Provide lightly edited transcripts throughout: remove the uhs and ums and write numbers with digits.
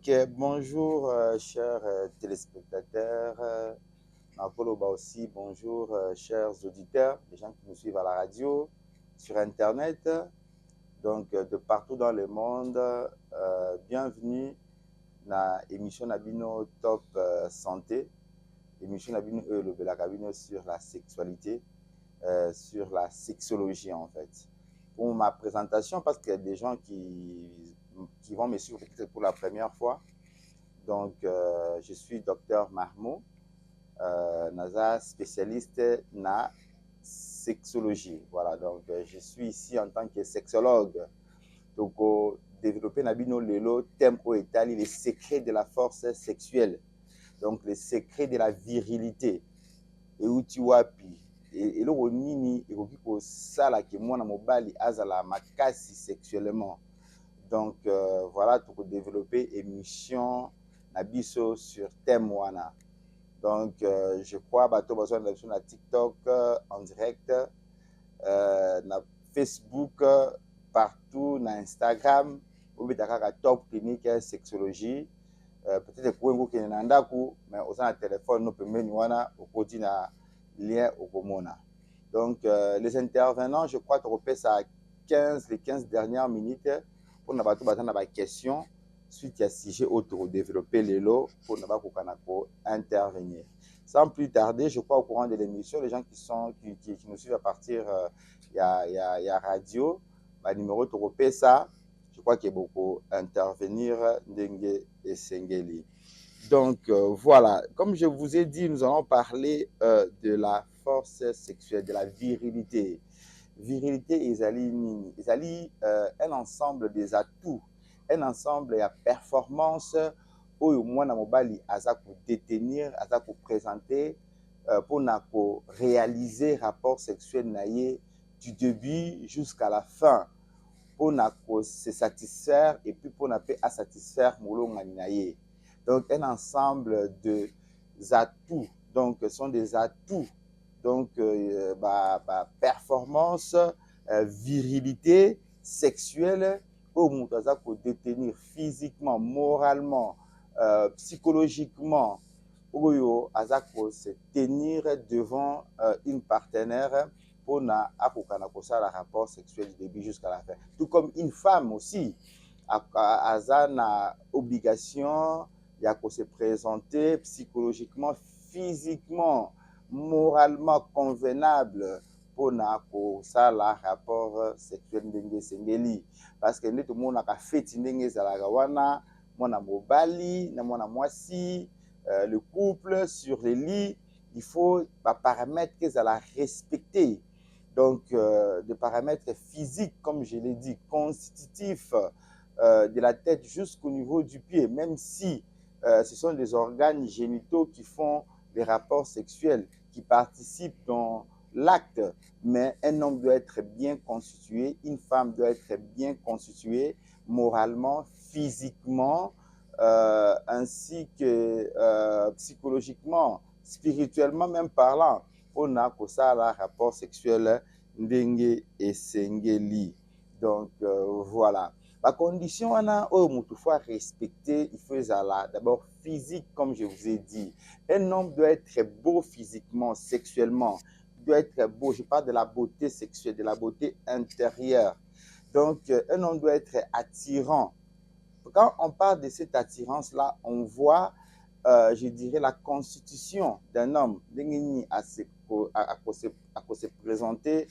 Ok, bonjour chers téléspectateurs, Nakoloba aussi, bonjour chers auditeurs, les gens qui nous suivent à la radio, sur Internet, donc de partout dans le monde, bienvenue dans l'émission Nabino Top Santé, émission Nabino le Belakabino sur la sexualité, sur la sexologie en fait. Pour ma présentation, parce qu'il y a des gens qui vont me suivre peut-être pour la première fois. Donc, je suis docteur Marmo, naza spécialiste na sexologie. Voilà, donc je suis ici en tant que sexologue. Donc, développer Nabino Lelo, thème au Italie, les secrets de la force sexuelle. Donc, les secrets de la virilité. Et où tu vois, puis, et le nini, et au pico, ça là, que moi, mobali, azala, makasi sexuellement. Donc, voilà, pour développer émission Nabiso sur thème wana. Donc, je crois que tu as besoin de TikTok en direct, na Facebook, partout, na Instagram, ou bien top clinique sexologie. Peut-être que vous avez un mais au sein du téléphone, nous pouvons au lien au Pomona. Donc, les intervenants, je crois que ça 15 dernières minutes pour nous avoir des questions suite à sujet autour développer les lots pour nous intervenir. Sans plus tarder, je crois au courant de l'émission, les gens qui nous suivent à partir il y a radio, numéro de ça, je crois qu'il y a beaucoup intervenir Ndengue et Sengeli. Donc, voilà, comme je vous ai dit, nous allons parler de la force sexuelle, de la virilité. Virilité, ils un ensemble des atouts, un ensemble de performance où moi, mobali, pour détenir, pour présenter, pour réaliser rapport sexuel naïe du début jusqu'à la fin, pour se satisfaire et puis pour satisfaire moulon naïe. Donc, un ensemble de atouts. Donc, ce sont des atouts. Donc, performance, virilité sexuelle, où on peut détenir physiquement, moralement, psychologiquement, où on peut se tenir devant une partenaire pour na rapport sexuel du début jusqu'à la fin. Tout comme une femme aussi, a na obligation il faut se présenter psychologiquement, physiquement, moralement convenable pour ça la rapport sexuel ndenge sengeli parce que tout le monde a fait ndenge zalaka wana mwana mobali na mwana mwasi le couple sur les lits il faut paramètres que ça la respecter donc des paramètres physiques comme je l'ai dit constitutifs de la tête jusqu'au niveau du pied même si ce sont des organes génitaux qui font les rapports sexuels, qui participent dans l'acte. Mais un homme doit être bien constitué, une femme doit être bien constituée, moralement, physiquement, ainsi que psychologiquement, spirituellement même parlant. On a que ça, là, rapport sexuel, ndenge et sengeli. Donc, voilà. La condition, on a toutefois respecter, il faut d'abord physique, comme je vous ai dit. Un homme doit être beau physiquement, sexuellement. Il doit être beau. Je parle de la beauté sexuelle, de la beauté intérieure. Donc, un homme doit être attirant. Quand on parle de cette attirance-là, on voit, je dirais, la constitution d'un homme à se présenter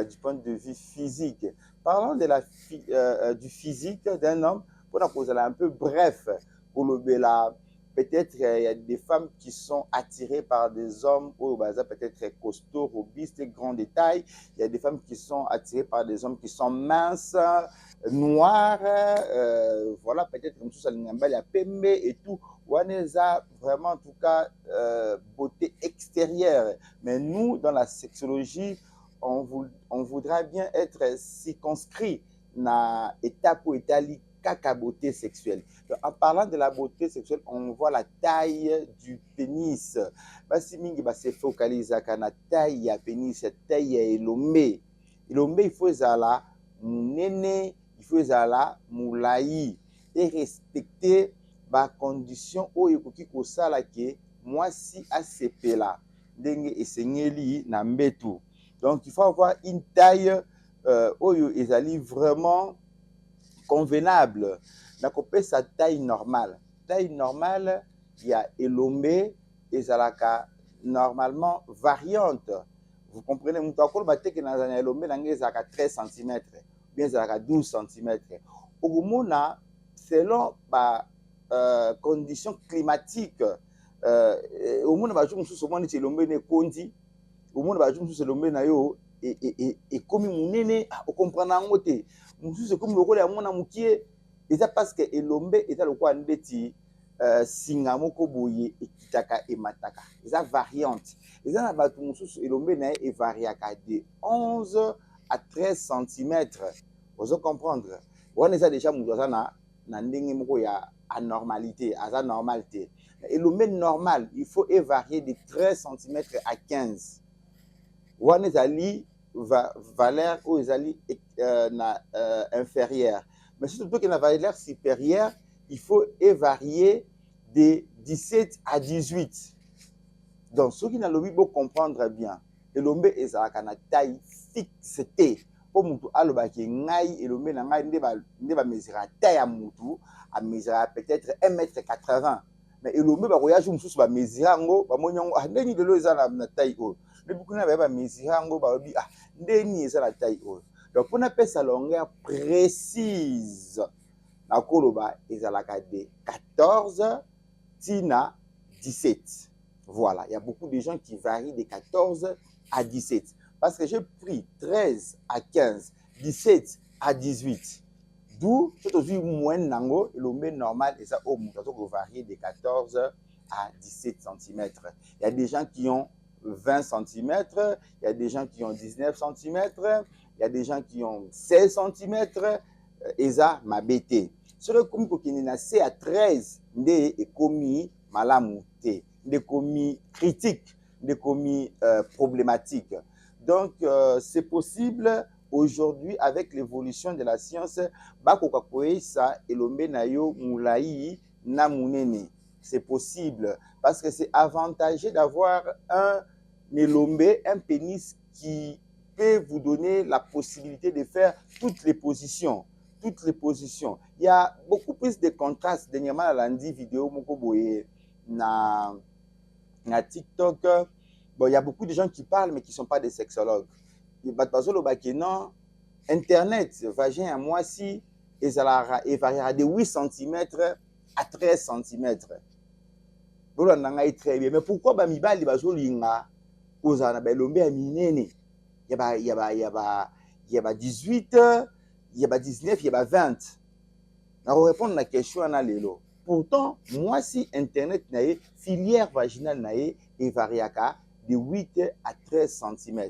du point de vue physique. Parlons de du physique d'un homme, pour la cause un peu bref, pour le peut-être il y a des femmes qui sont attirées par des hommes peut-être costauds, robustes, grands détails. Il y a des femmes qui sont attirées par des hommes qui sont minces, noirs, voilà, peut-être comme tout ça, il y a pembe et tout. Waneza, vraiment, en tout cas, beauté extérieure. Mais nous, dans la sexologie, on voudra bien être circonscrit dans l'étape italique kaka beauté sexuelle. Donc, en parlant de la beauté sexuelle, on voit la taille du pénis. Basi mingi se focalise sur la taille du pénis, la taille ya elombe. Elombe, il faut ezala munene, il faut ezala moulayi et respecter ba condition oyo ekoki kosala ke mwasi asepela ndenge esengeli na mbetu. Donc il faut avoir une taille oyo ezali vraiment convenable. Nakopesa taille normale. Taille normale, il y a elombe ezalaka normalement variante. Vous comprenez, mutakolo bateke na elombe nange ezalaka 13 cm, bien ezalaka 12 cm. Okomona selon ba conditions climatiques, omona ba jour mususu omoni elombe ne kondi, omona ba jour mususu elombe na yo et comme munene okomprendre ngo te. Mususu comme lokola ya mona mukie, eza parce que elombe eza lokola ndeti singa moko boye ekitaka emataka. Eza variante. Eza na bato mususu elombe na e variaka de 11 à 13 cm. Vous comprendre? On eza déjà mutu aza na ndenge moko ya anormalité, aza normalité. Elombe normal, il faut varier de 13 cm à 15. On ezali valeur ou ezali inférieure. Mais surtout que la valeur supérieure, il faut varier de 17 à 18. Donc, ceux qui n'ont pas beau comprendre bien, elombe ezalaka na taille fixée. Pour mutu aloba ki ngai elombe na ngai ndeba mesura taille ya mutu a mesura peut-être 1,80 m. Mais elombe ba voyage mususu ba mesura ngo ba monyango ndeni lelo ezala na taille o. Mais beaucoup na ba mesura ngo ba bi ndeni ezala taille o. Donc on appelle ça longueur précise. Na koloba ezalaka de 14 tina 17. Voilà, il y a beaucoup de gens qui varient de 14 à 17. Parce que j'ai pris 13 à 15, 17 à 18. D'où, c'est aussi moins nango, l'homme normal, et ça, au moins, ça varie de 14 à 17 cm. Il y a des gens qui ont 20 cm, il y a des gens qui ont 19 cm, il y a des gens qui ont 16 cm, et ça, ma bête. Sur le commis qui est à 13, il est commis malamouté, il est commis critique, il est commis problématique. Donc, c'est possible aujourd'hui avec l'évolution de la science, c'est possible parce que c'est avantageux d'avoir un élombe, un pénis qui peut vous donner la possibilité de faire toutes les positions. Toutes les positions. Il y a beaucoup plus de contrastes. Dernièrement, à l'andi vidéo, na TikTok. Bon, il y a beaucoup de gens qui parlent, mais qui ne sont pas des sexologues. Non, Internet, vagin à moi si, et variera de 8 cm à 13 cm. Très bien. Mais pourquoi bah mibali bazolinga ozana ba lombe a minene? Il y a 18, il y a 19, il y a 20. On va répondre à la question à l'élo. Pourtant, moi si Internet nae filière vaginale nae et variaka de 8 à 13 cm.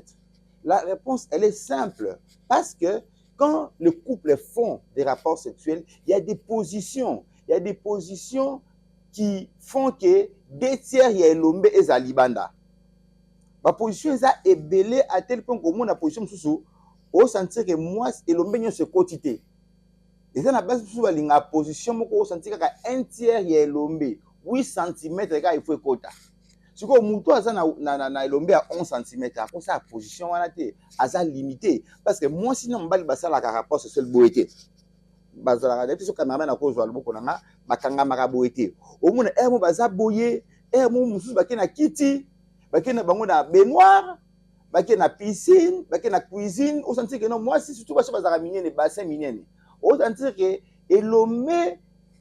La réponse, elle est simple. Parce que quand le couple font des rapports sexuels, il y a des positions. Il y a des positions qui font que 2 tiers, il y a l'ombe et zalibanda. Ma position est belée à tel point que moi, la position sous au sentir que moi, et l'ombe n'est se quotité. Et ça, la base sous la position, moi, sentir que 1 tiers, il y a l'ombe. 8 cm, il faut quota. Si vous avez elombe à 11 cm, après ça, la position est limitée. Parce que moi, sinon, je vais faire la rapport sur le boété. Je vais faire la caméra à cause de la boété. Au moins, je vais faire boyer, je vais faire la kitty, je vais faire la baignoire, je vais faire la piscine, je vais faire la cuisine. Au sens que non, moi, si surtout, je vais faire les bassins miniers. Au sens que elombe,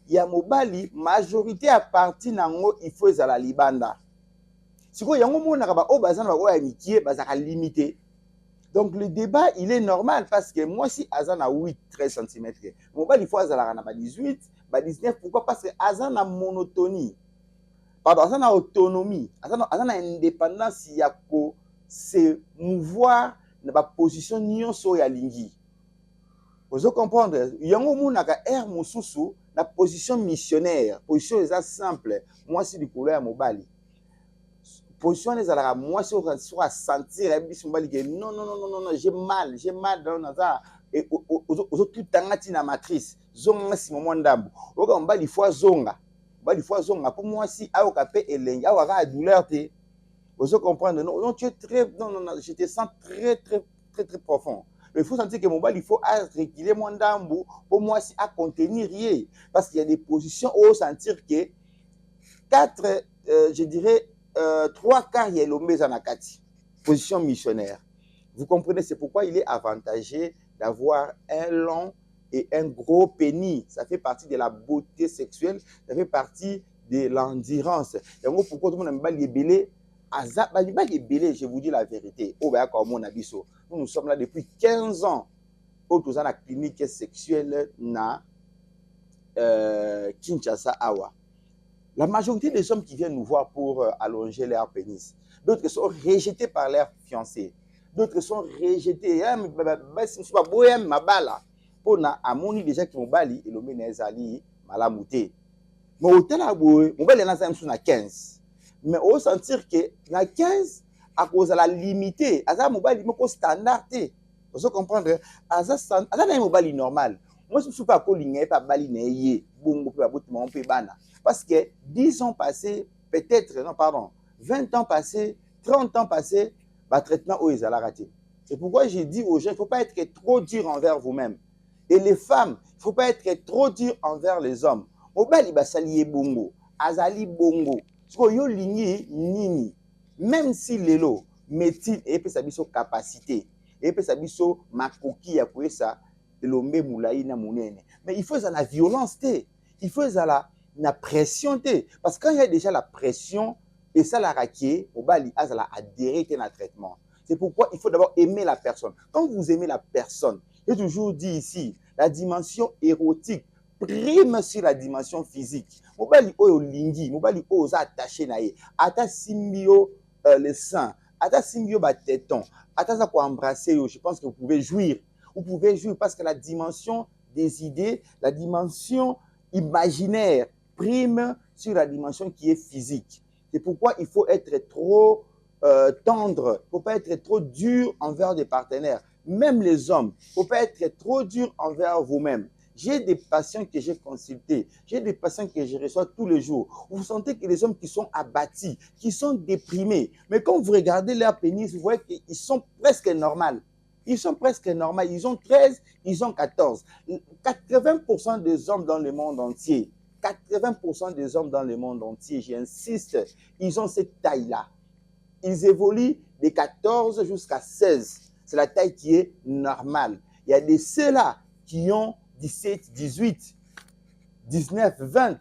il y a mobali, majorité à partir nango, il faut la libanda. Si vous avez limité. Donc le débat, il est normal parce que moi, si Azan a 8, 13 cm, il faut Azan a 18, 19. Pourquoi? Parce que Azan a monotonie. Pardon, Azan a autonomie. Azan a indépendance. Il y a se mouvoir dans la position nyonso ya lingi. Vous comprenez? Il y a un moussou la position missionnaire. Position est simple. Moi, c'est du couleur mobile. Position les alors moi sur à sentir non j'ai mal dans ça et aux tout tangati na matrice zonga si moment ndambo oka mbali fois zonga il faut pour moi si à okape elengi à waka douleur te vous comprendre non non tu es très non non non je te sens très très très très profond. Il faut sentir que mon bal il faut réguler mon dambo pour moi si à contenir rien parce qu'il y a des positions où sentir que quatre je dirais trois quarts il y a l'homme zanakati position missionnaire. Vous comprenez, c'est pourquoi il est avantagé d'avoir un long et un gros pénis. Ça fait partie de la beauté sexuelle, ça fait partie de l'endurance. Et pourquoi tout le monde n'aime pas les bélés? Je vous dis la vérité. Nous, nous sommes là depuis 15 ans. Autour de la clinique sexuelle na Kinshasa Awa. La majorité des hommes qui viennent nous voir pour allonger leur pénis, d'autres sont rejetés par leurs fiancés. D'autres sont rejetés. Pour na amoni déjà qui mobali et le menezali malamouté. Mais au telaboué, mobali na ça na 15. Mais au sentir que na 15 à cause de la limité, asa mobali moko standard té. Vous comprendre asa na mobali normal. Moi je suis pas colligné pas bali na yé bongo pe babotima on pe bana. Parce que 10 ans passés, peut-être, non, pardon, 20 ans passés, 30 ans passés, bah, traitement au Isala raté. C'est pourquoi j'ai dit aux gens, il ne faut pas être trop dur envers vous-même. Et les femmes, il ne faut pas être trop dur envers les hommes. Obali basali bongo, azali bongo. Yo ligni nini. Même si lelo, médecine et puis sa biso capacité, et puis sa biso makoki ya ça, l'ombe moulaï na munene. Mais il faut ça la violence, il faut ça la pression parce que quand il y a déjà la pression et ça la raquer au bali azala adhérer à traitement. C'est pourquoi il faut d'abord aimer la personne. Quand vous aimez la personne, j'ai toujours dit ici, la dimension érotique prime sur la dimension physique. Mobali oyo lingi, mobali oyo za attaché na ye, ata simbio le sein, ata simbio ba téton, ata za ko embrasser yo, je pense que vous pouvez jouir. Vous pouvez jouir parce que la dimension des idées, la dimension imaginaire prime sur la dimension qui est physique. C'est pourquoi il faut être trop tendre, il ne faut pas être trop dur envers des partenaires. Même les hommes, il ne faut pas être trop dur envers vous-même. J'ai des patients que j'ai consultés, j'ai des patients que je reçois tous les jours. Vous sentez que les hommes qui sont abattus, qui sont déprimés, mais quand vous regardez leur pénis, vous voyez qu'ils sont presque normaux. Ils sont presque normaux. Ils ont 13, ils ont 14. 80% des hommes dans le monde entier, 80% des hommes dans le monde entier, j'insiste, ils ont cette taille-là. Ils évoluent de 14 jusqu'à 16. C'est la taille qui est normale. Il y a des ceux-là qui ont 17, 18, 19, 20.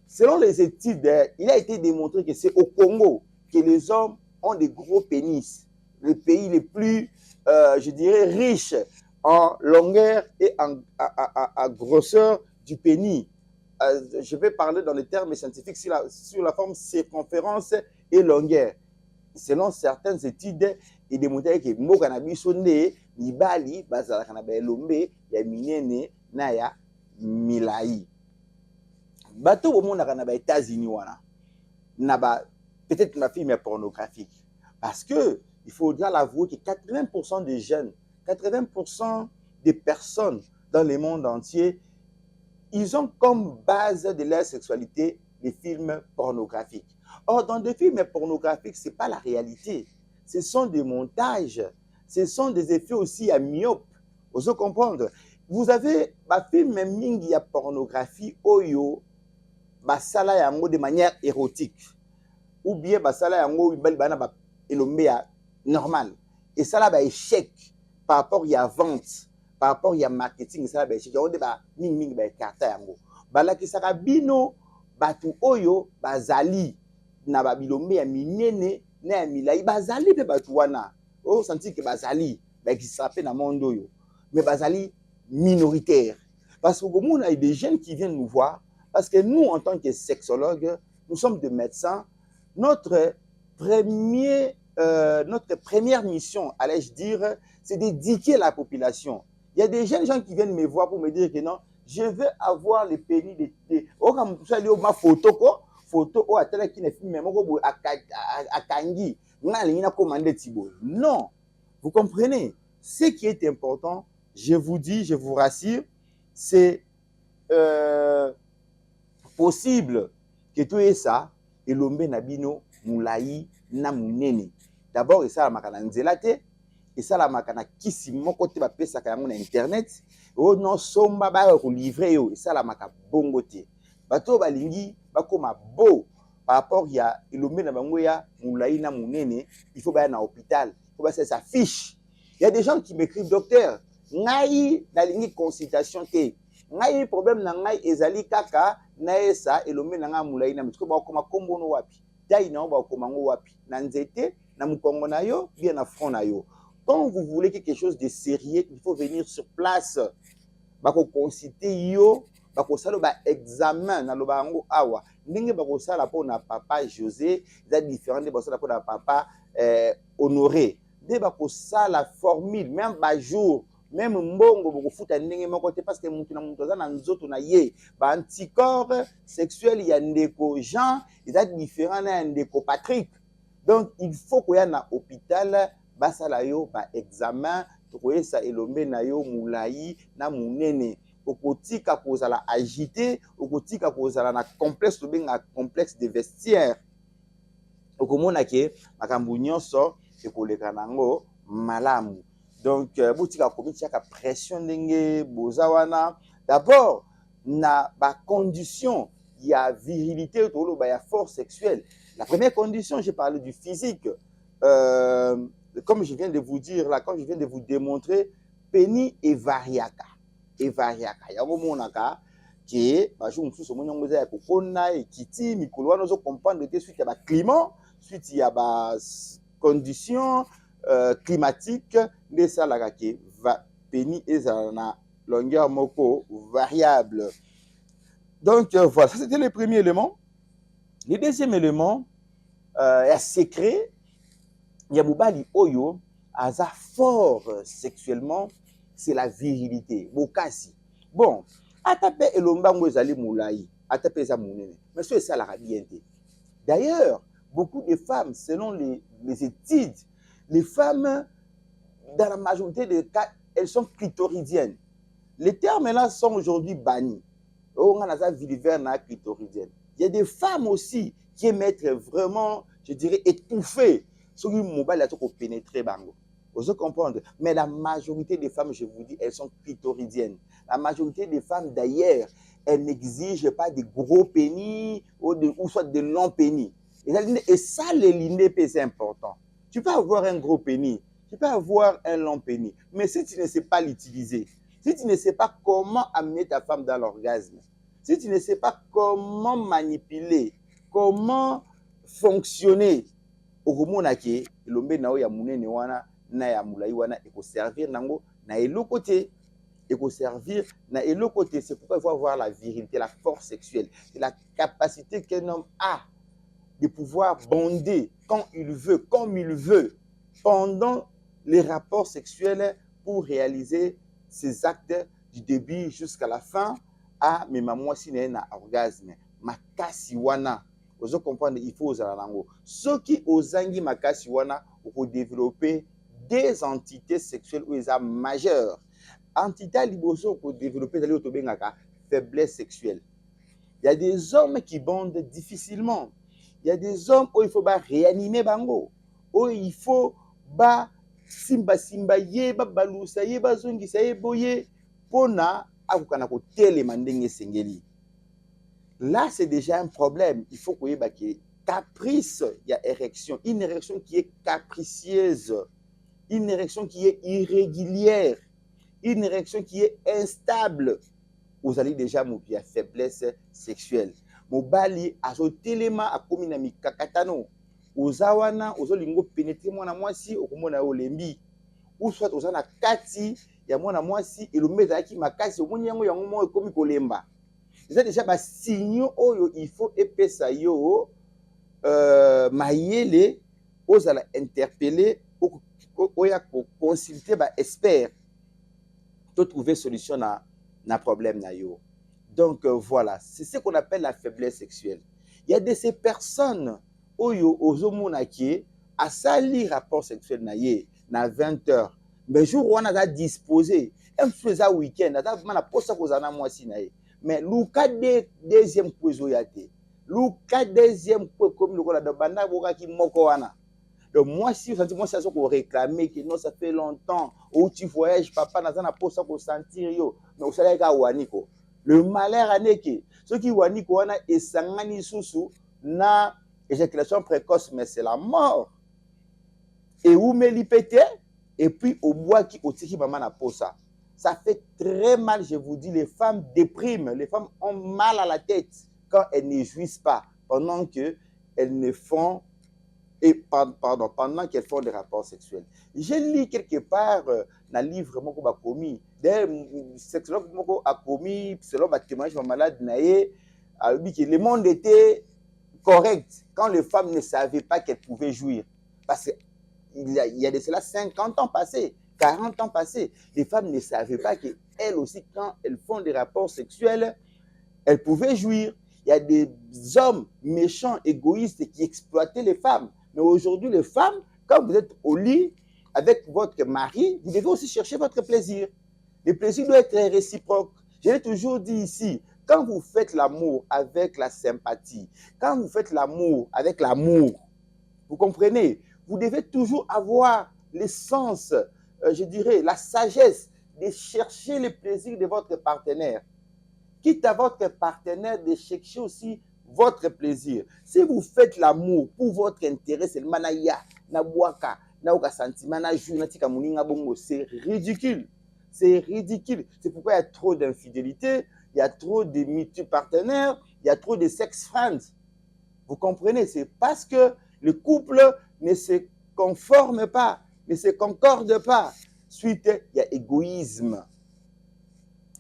Selon les études, il a été démontré que c'est au Congo que les hommes ont des gros pénis. Le pays le plus, je dirais, riche en longueur et en grosseur du pénis. Je vais parler dans les termes scientifiques sur la forme circonférence et longueur. Selon certaines études, il est démontré que Mokanabi sonné, Nibali, Bazala Kanabe Lombe, ya minene, Naya, Milai. Bateau au monde à États-Unis, peut-être ma film est pornographique. Parce que, il faut bien l'avouer que 80% des jeunes, 80% des personnes dans le monde entier, ils ont comme base de leur sexualité des films pornographiques. Or, dans des films pornographiques, ce n'est pas la réalité. Ce sont des montages. Ce sont des effets aussi à myope. Vous comprenez? Vous avez un film mingi ya pornographie oyo basala yango de manière érotique. Ou bien basala yango bana ba elombe ya normal. Et ça là ba échec par rapport à vente, par rapport à marketing, ça là ba échec. On de ba mingi ba karta yango. Bala ki saka bino batu oyo bazali na ba bilombe ya minene na ya milai bazali pe batu wana. Oh senti que bazali ba ki sape na monde oyo. Mais bazali minoritaire. Parce que comme on a des jeunes qui viennent nous voir, parce que nous, en tant que sexologues, nous sommes des médecins, notre première mission, allais-je dire, c'est d'éduquer la population. Il y a des jeunes gens qui viennent me voir pour me dire que non, je veux avoir les pénis de... Oh, comme vous allez ma photo, quoi. Photo, oh, attends, qui ne filme même à Kangi. Non, vous comprenez? Ce qui est important, je vous dis, je vous rassure, c'est possible que to esa elombe na bino mulai na munene. D'abord ça la makana nzela te, et ça la makana kisi moko te ba pesa ka yango na internet, o non somba ba ko livrer yo, et ça la maka bongo te. Bato balingi bakoma beau par rapport ya elombe na bango ya mulai na munene, il faut ba na hôpital, il faut ba ça fiche. Il y a des gens qui m'écrivent docteur, ngai dalingi consultation te. Ngai problème na ngai ezali kaka na esa elombe na nga mulai na mutiko ba koma kombo no wapi. Dai na ba koma ngo wapi. Na nzete na mukongo na yo, bien na front na yo. Quand vous voulez quelque chose de sérieux, il faut venir sur place. Bako consulter yo, bako sala ba examen na loba ngo awa. Ndenge bako sala po na papa José, ça différent de bako sala po na papa Honoré. De bako sala formule même ba jour, même mbongo bako futa ndenge moko te parce que mutu na mutu za na nzoto na ye, ba anticorps sexuel ya ndeko Jean, ça différent na ndeko Patrick. Donc il faut qu'il y ait un hôpital basala yo ba examen to koyesa elombe na yo mulai na munene okotika kozala agité okotika kozala na complexe to benga complexe de vestiaire okomona ke makambo nyonso ekoleka nango malamu. Donc botika komiti ka pression ndenge bozawana d'abord na ba condition ya virilité to ba ya force sexuelle. La première condition, j'ai parlé du physique. Comme je viens de vous dire là, comme je viens de vous démontrer, Penny et Variaka. Et Variaka. Il y a un moment qui est, je vous souhaite que vous avez Kokona et Kiti, Mikolo, nous comprendre que suite à la climat, suite à la condition climatique, les salariés qui va Penny et la longueur moko variable. Donc voilà, ça c'était le premier élément. Le deuxième élément, est secret. Il y a Moubali Oyo, aza fort sexuellement, c'est la virilité. Bokasi. Bon, atape elomba ngozali moulai, atape eza mounene. Mais c'est ça la rabiente. D'ailleurs, beaucoup de femmes, selon les études, les femmes, dans la majorité des cas, elles sont clitoridiennes. Les termes là sont aujourd'hui bannis. On a la viliverna clitoridienne. Il y a des femmes aussi qui aiment être vraiment, je dirais, étouffées. Sur le mobile, elles sont pénétrées, bango. Vous comprenez? Mais la majorité des femmes, je vous dis, elles sont clitoridiennes. La majorité des femmes, d'ailleurs, elles n'exigent pas de gros pénis ou soit de longs pénis. Et ça, les lignées, c'est important. Tu peux avoir un gros pénis, tu peux avoir un long pénis. Mais si tu ne sais pas l'utiliser, si tu ne sais pas comment amener ta femme dans l'orgasme, si tu ne sais pas comment manipuler, comment fonctionner, okomonake lombe nao ya munene wana na ya mulai wana eko servir nango na eloko te, eko servir na eloko te. C'est pourquoi il faut avoir la virilité, la force sexuelle, c'est la capacité qu'un homme a de pouvoir bonder quand il veut, comme il veut, pendant les rapports sexuels pour réaliser ses actes du début jusqu'à la fin. Ah, mais maman si na orgasme makasi wana vous comprenez, il faut aux alango ceux qui ozangi makasi wana pour développer des entités sexuelles où ils sont majeures. Entité liboso pour développer d'aller autobengaka faiblesse sexuelle. Il y a des hommes qui bondent difficilement. Il y a des hommes où il faut ba réanimer bango, où il faut ba simba ye ba balusa ye ba zongi sa ye boye pona. Là, c'est déjà un problème. Il faut qu'il y ait caprice, il y a érection. Une érection qui est capricieuse, une érection qui est irrégulière, une érection qui est instable. Vous allez déjà mourir faiblesse sexuelle. Mobali a so telema a kominami kakatano. Ozawana, ozolingo pénétrer mwana mwasi okomona olembi. Ou soit ozana kati ya mwana mwasi elombe ezalaki makasi omoni yango yango moko ekomi kolemba. Eza déjà ba signaux oyo il faut epesa yo mayele ozala interpeller oya ko consulter ba expert to trouver solution na problème na yo. Donc voilà, c'est ce qu'on appelle la faiblesse sexuelle. Il y a de ces personnes oyo ozomona ki asali rapport sexuel na ye na 20 heures. Mais jour où on a disposé, un faisait week-end, on a posé aux ananas moi si naïe. Mais le cas de deuxième poisoyate, luka deuxième fois comme le kola de banda boka ki moko wana. Donc moi si vous sentez moi ça qu'on réclamer que non ça fait longtemps où tu voyages papa nazana pour ça qu'on sentir yo mais vous savez ka waniko le malheur aneke ceux qui waniko wana esangani susu na éjaculation précoce mais c'est la mort et où me lipete et puis au bois qui otiki maman na posa ça fait très mal je vous dis les femmes dépriment les femmes ont mal à la tête quand elles ne jouissent pas pendant que elles ne font et pendant qu'elles font des rapports sexuels. J'ai lu quelque part dans le livre moko ba commis des sexologues moko a commis selon ma témoignage de malade naé a dit que le monde était correct quand les femmes ne savaient pas qu'elles pouvaient jouir parce que il y a de cela 50 ans passés, 40 ans passés, les femmes ne savaient pas qu'elles aussi quand elles font des rapports sexuels, elles pouvaient jouir. Il y a des hommes méchants, égoïstes qui exploitaient les femmes. Mais aujourd'hui, les femmes, quand vous êtes au lit avec votre mari, vous devez aussi chercher votre plaisir. Le plaisir doit être réciproque. Je l'ai toujours dit ici, quand vous faites l'amour avec la sympathie, quand vous faites l'amour avec l'amour, vous comprenez, vous devez toujours avoir l'essence, je dirais, la sagesse de chercher le plaisir de votre partenaire. Quitte à votre partenaire de chercher aussi votre plaisir. Si vous faites l'amour pour votre intérêt, c'est le manaya, na boaka, na oka sentiment, na jou, na tika muninga bongo, c'est ridicule. C'est ridicule. C'est pourquoi il y a trop d'infidélité, il y a trop de multi-partenaires, il y a trop de sex friends. Vous comprenez? C'est parce que le couple ne se conforme pas, ne se concorde pas. Suite, il y a égoïsme.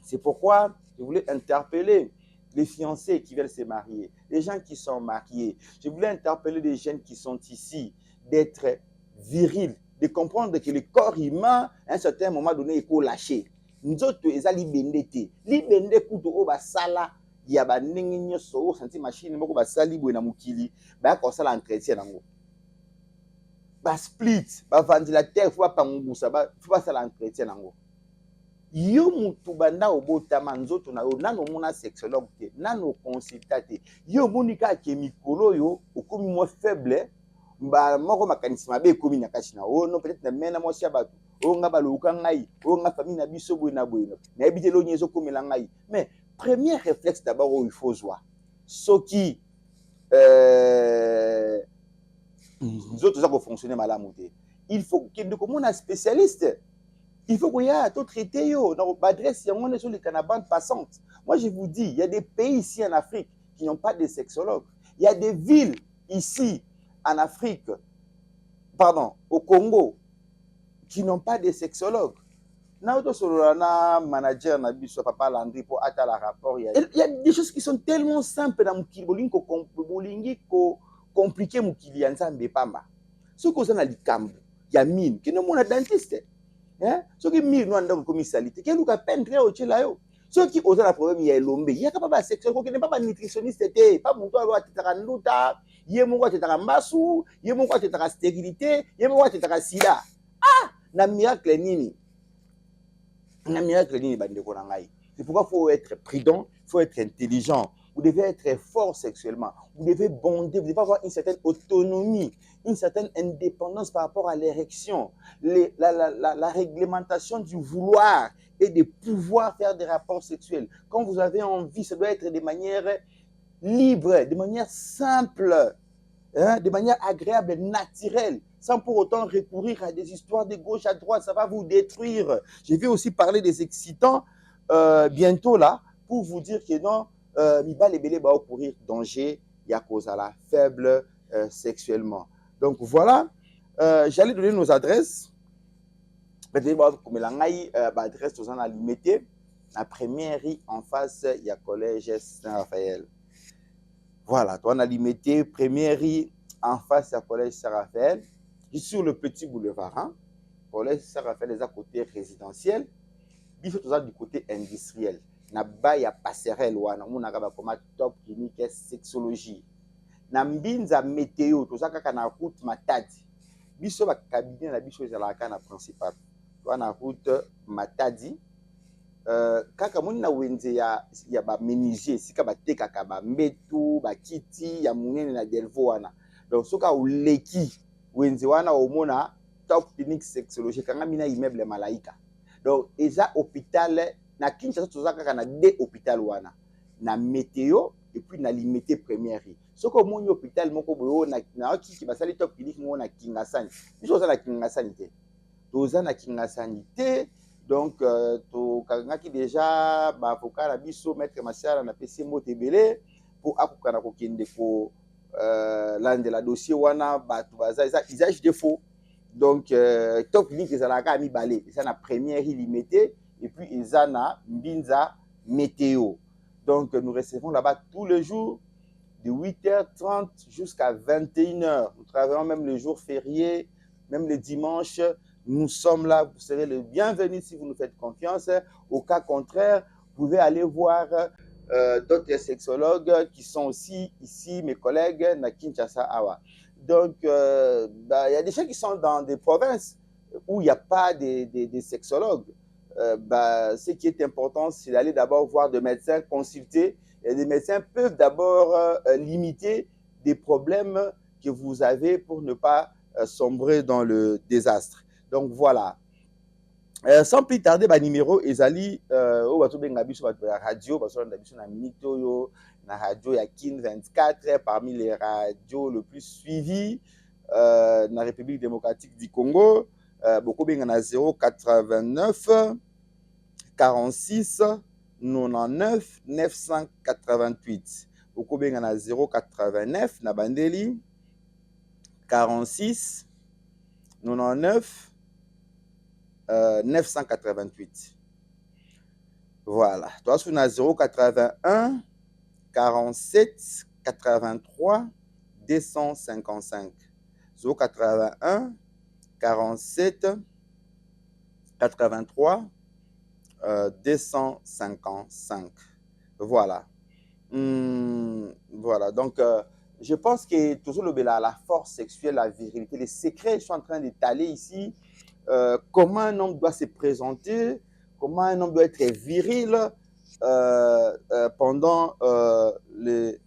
C'est pourquoi je voulais interpeller les fiancés qui veulent se marier, les gens qui sont mariés. Je voulais interpeller les jeunes qui sont ici, d'être virils, de comprendre que le corps humain, à un certain moment donné, il faut lâcher. Nous autres, ils ont libendé. Libendé kuto oba sala, il y a des gens qui ont senti machine, ils ont sali bouna mukili, bah comme ça l'entretien nango. Bah split, bah ventilateur, faut pas ngousa, bah faut pas ça l'entretien nango. Yo mutu banda obotama nzoto na yo nano mona sexologue te nano consultate yo monika ke mikolo yo okomi mo faible ba moko makanisi mabe ekomi na kati na ono peut-être na mena mo sia bato o nga baluka ngai o nga famille na biso boy na na ebite lo nyezo komela ngai mais premier réflexe d'abord il faut voir soki nzoto za ko fonctionner malamu te il faut que de comme un spécialiste. Il faut qu'il y ait tout traité, dans l'adresse, il y a sur les bande passante. Moi, je vous dis, il y a des pays ici en Afrique qui n'ont pas de sexologues. Il y a des villes ici en Afrique, pardon, au Congo, qui n'ont pas de sexologues. Manager, papa Landry pour atteindre le rapport. Il y a des choses qui sont tellement simples dans le compliqué, il y a ce qu'on a dit, il y a mine, qui n'est pas dentiste. Ceux qui mirent nous en commisalité, qui nous peindre au chilayo. Ceux qui osent la problème, il y a l'ombe, il y a pas de section, qui n'est pas nutritionniste, pas mon toit, il y a luta, il y a mon quoi, il y a mbassou, il y a mon quoi, il y a stérilité, il y a mon quoi, il y a sida. Ah, na miracle nini. Na miracle nini bande konangai. C'est pourquoi il faut être prudent, il faut être intelligent. Vous devez être fort sexuellement. Vous devez bonder, vous devez avoir une certaine autonomie, une certaine indépendance par rapport à l'érection, la réglementation du vouloir et de pouvoir faire des rapports sexuels. Quand vous avez envie, ça doit être de manière libre, de manière simple, de manière agréable, naturelle, sans pour autant recourir à des histoires de gauche à droite. Ça va vous détruire. Je vais aussi parler des excitants bientôt là, pour vous dire que non, Miba Lebele va courir danger, il y a cause à la faible sexuellement. Donc voilà, j'allais donner nos adresses. Comme l'adresse aux en limité, la première en face, il y a collège Saint-Raphaël. Voilà, on a limité, première en face, il y a collège Saint-Raphaël. Sur le petit boulevard, hein, collège Saint-Raphaël est à côté résidentiel, il faut du côté industriel. Na ya passerelle wana muna kaba koma top clinique sexologie na mbinza météo to saka kana route Matadi biso ba cabinet na biso ezalaka na principal wana route Matadi kaka moni na wenze ya ba menuisier sika batekaka ba mbetu ba kiti ya munene na Delvaux wana. Donc soka uleki wenze wana omona top clinique sexologique kanga mina immeuble Malaika. Donc eza hôpital na Kinshasa toza kaka na 2 hôpital wana na météo et puis na limité première. Soka omoni hôpital moko boyo na kiki basali top clinique mo na Kingasani. Biso za na Kingasani te. Toza na Kingasani te. Donc to kangaki déjà ba avocat na biso maître Masiala na PC Motebele pour akukana ko kende ko landela dossier wana batu baza usage de faux. Donc top clinique ezalaka mibale eza na première illimité et puis eza na Mbinza météo. Donc nous recevons là-bas tous les jours de 8h30 jusqu'à 21h. Nous travaillons même les jours fériés, même les dimanches. Nous sommes là, vous serez le bienvenu si vous nous faites confiance. Au cas contraire, vous pouvez aller voir d'autres sexologues qui sont aussi ici, mes collègues, na Kinshasa Awa. Donc, il y a des gens qui sont dans des provinces où il n'y a pas de sexologues. Ce qui est important, c'est d'aller d'abord voir des médecins, consulter. Et les médecins peuvent d'abord limiter des problèmes que vous avez pour ne pas sombrer dans le désastre. Donc voilà. Sans plus tarder, ba numéro ezali o bato benga biso bato ya radio baso na biso na minito yo na radio ya Kin 24 parmi les radios le plus suivis na République démocratique du Congo. Boko benga na 089 46 99 988. Boko benga na 089 na bandeli 46 99 988. Voilà. Toi, sur 081 47 83 255. 081 47 83 255. Voilà. Voilà. Donc, je pense que toujours la force sexuelle, la virilité, les secrets sont en train d'étaler ici. Comment un homme doit se présenter, comment un homme doit être viril pendant les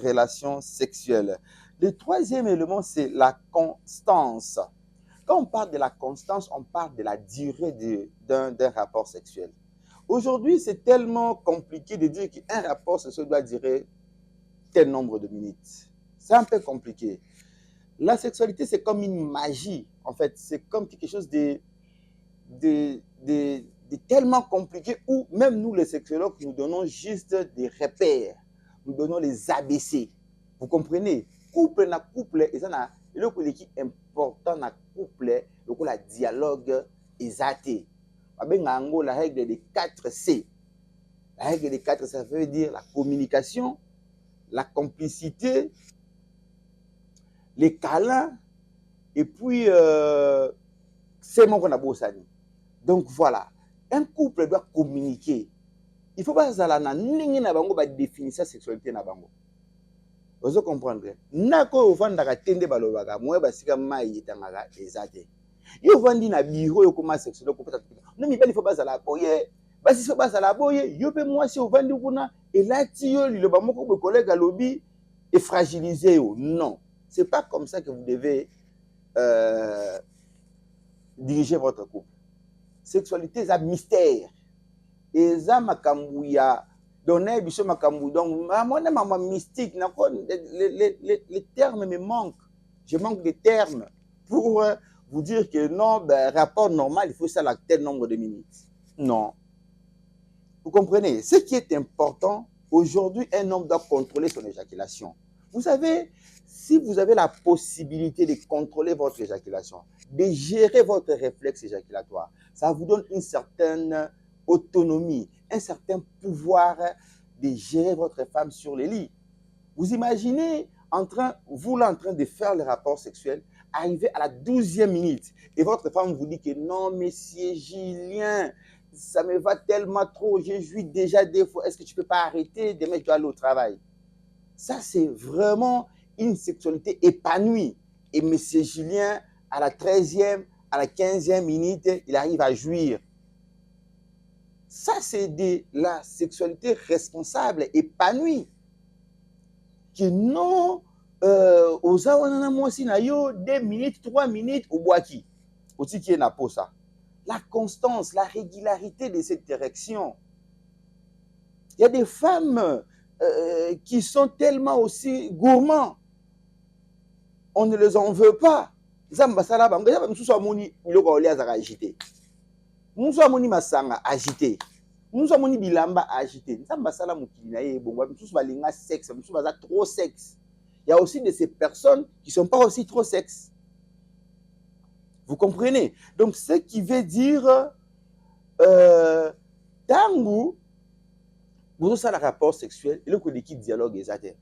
relations sexuelles. Le troisième élément, c'est la constance. Quand on parle de la constance, on parle de la durée d'un rapport sexuel. Aujourd'hui, c'est tellement compliqué de dire qu'un rapport sexuel doit durer tel nombre de minutes. C'est un peu compliqué. La sexualité, c'est comme une magie. En fait, c'est comme quelque chose de tellement compliqué où même nous, les sexologues, nous donnons juste des repères. Nous donnons les ABC. Vous comprenez? Couple na couple, et ça na le qui est important na couple, le dialogue exaté. La règle des 4 C. La règle des 4, ça veut dire la communication, la complicité, les câlins, et puis c'est mon qu'on a beau ça. Donc voilà, un couple doit communiquer. Il ne faut pas définir sa sexualité na bango. Vous comprenez? Nako ovanda tende balobaka moye basika mai etangaka ezate. Yo vandi na biro yo koma sexuel ko peut-être. Non mais il faut pas la boye. Basi faut pas la boye, yo pe moi si ovandi kuna elati yo liloba moko be collègue alobi et fragiliser yo. Non. C'est pas comme ça que vous devez diriger votre couple. Sexualité, c'est un mystère. Et ça, makambuya, donner biso makambu. Donc, moi, mystique, les termes me manquent. Je manque de termes pour vous dire que non, ben, rapport normal, il faut ça à tel nombre de minutes. Non. Vous comprenez? Ce qui est important, aujourd'hui, un homme doit contrôler son éjaculation. Vous savez, si vous avez la possibilité de contrôler votre éjaculation, de gérer votre réflexe éjaculatoire, ça vous donne une certaine autonomie, un certain pouvoir de gérer votre femme sur le lit. Vous imaginez vous en train de faire le rapport sexuel, arriver à la 12e minute, et votre femme vous dit que non, monsieur Julien, ça me va tellement trop, je jouis déjà des fois, est-ce que tu ne peux pas arrêter, demain je dois aller au travail? Ça, c'est vraiment une sexualité épanouie. Et M. Julien, à la 13e, à la 15e minute, il arrive à jouir. Ça, c'est de la sexualité responsable, épanouie. Que non, aux awanana mwasi na yo, 2 minutes, 3 minutes, au boaki. Aussi qui est na pour ça. La constance, la régularité de cette érection. Il y a des femmes qui sont tellement aussi gourmands. On ne les en veut pas. Zamba salaba, msusu amoni biloko oli azaka agité. Msusu amoni masanga agité. Msusu amoni bilamba agité. Zamba sala mukili na ye bongo, msusu balinga sexe, msusu baza trop sexe. Il y a aussi de ces personnes qui sont pas aussi trop sexe. Vous comprenez? Donc ce qui veut dire tangu vous avez un rapport sexuel et le collectif dialogue est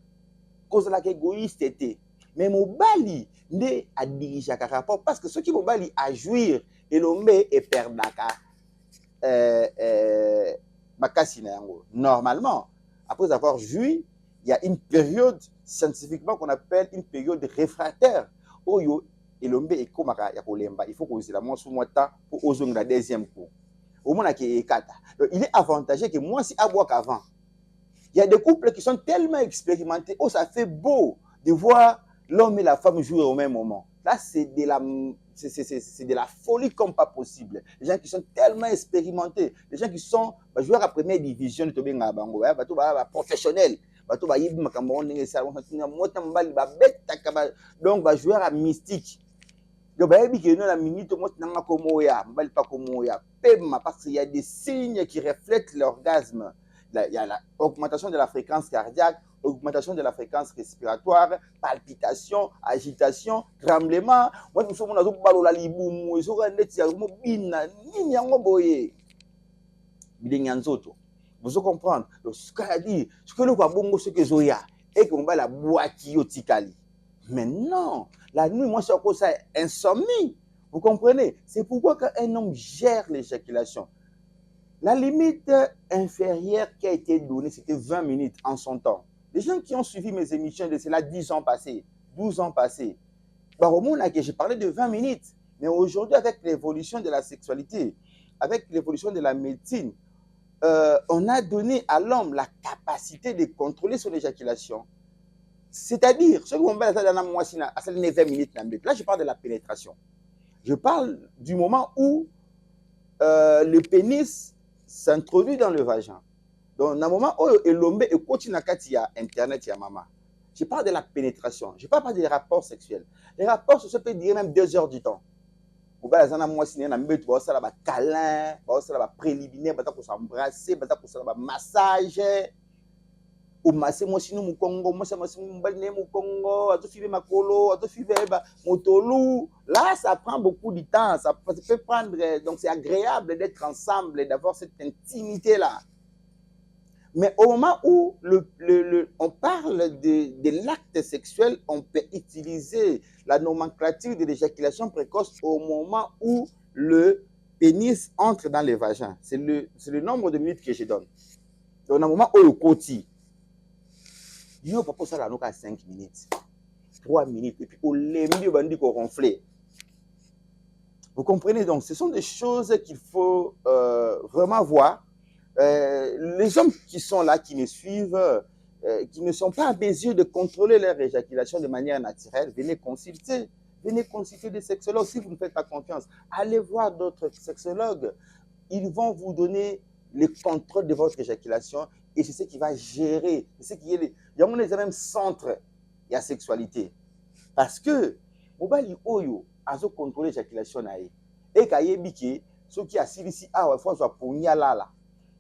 cause la égoïste était. Mais mobali ne a dirigé un rapport parce que ceux qui mobali à jouir et l'homme est perdaka normalement après avoir joui il y a une période scientifiquement qu'on appelle une période réfractaire oyo et l'homme est comme ya kolemba il faut que la moins sous moi temps pour ozong la deuxième coup au moins qui est kata il est avantageux que moi si à boire qu'avant il y a des couples qui sont tellement expérimentés oh ça fait beau de voir l'homme et la femme jouer au même moment. Là, c'est de la folie comme pas possible. Les gens qui sont tellement expérimentés, les gens qui sont joueurs à première division, professionnels, donc joueurs à mystique. Donc, la minute, parce qu'il y a des signes qui reflètent l'orgasme. Il y a l'augmentation de la fréquence cardiaque, augmentation de la fréquence respiratoire, palpitation, agitation, tremblement. Moi, nous sommes dans la liboumou, vous comprendre. Ce qu'elle dit, ce que nous avons, ce que Zoya, et qu'on va la boîte yotikali. Mais non, la nuit, moi, c'est encore ça, insomnie. Vous comprenez? C'est pourquoi quand un homme gère l'éjaculation, la limite inférieure qui a été donnée, c'était 20 minutes en son temps. Les gens qui ont suivi mes émissions de cela 10 ans passés, 12 ans passés, j'ai parlé de 20 minutes. Mais aujourd'hui, avec l'évolution de la sexualité, avec l'évolution de la médecine, on a donné à l'homme la capacité de contrôler son éjaculation. C'est-à-dire, ce qu'on va dire dans moi, c'est 20 minutes. Là, je parle de la pénétration. Je parle du moment où le pénis s'introduit dans le vagin. Donc, dans le moment où l'homme est continue à Internet, à maman. Je parle de la pénétration. Je ne parle pas des rapports sexuels. Les rapports sexuels peuvent durer même 2 heures du temps. Vous voyez, il y a un câlin, un préliminaire, un s'embrasser, un massage. Ou masser moi sinon mon Congo, moi ça masser mon balné mon Congo, à tout suivre ma colo, à tout suivre mon tolou. Là, ça prend beaucoup de temps, ça peut prendre, donc c'est agréable d'être ensemble et d'avoir cette intimité-là. Mais au moment où on parle de l'acte sexuel, on peut utiliser la nomenclature de l'éjaculation précoce au moment où le pénis entre dans le vagin. C'est le nombre de minutes que je donne. Donc, au moment où le côté, yo papa ça là nous 5 minutes 3 minutes et puis au milieu bandi qu'on ronfler. Vous comprenez? Donc ce sont des choses qu'il faut vraiment voir. Les hommes qui sont là, qui me suivent, qui ne sont pas à mesure de contrôler leur éjaculation de manière naturelle, venez consulter des sexologues. Si vous ne faites pas confiance, allez voir d'autres sexologues. Ils vont vous donner le contrôle de votre éjaculation et c'est ce qui va gérer, c'est ce qui est il y a même centre il y a sexualité parce que mobali oyo azo contrôler l'éjaculation nae et kayebi ke soki asilisi awa fois so ponya lala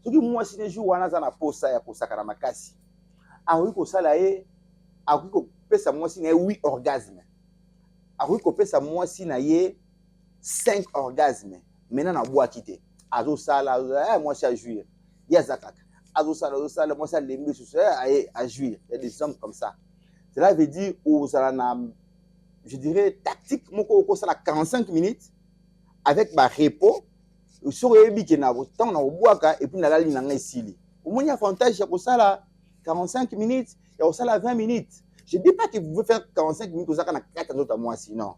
soki mwasi ne jour wana za na posa ya kosaka na makasi awi ko sala ye awi ko pesa mwasi na 8 orgasmes awi ko pesa mwasi na ye 5 orgasmes maintenant na boa kité azo sala mwasi a jouir yazakaka azosala moi ça lembe sur ça à jouir. Il y a des hommes comme ça. Cela veut dire où ça je dirais tactique moko ça 45 minutes avec ma repos sur ebi ke na temps na boaka et puis na la ligne na esili. Au moins il y a avantage ya ko sala 45 minutes et au sala 20 minutes. Je dis pas que vous pouvez faire 45 minutes ça na 4 autres mois sinon.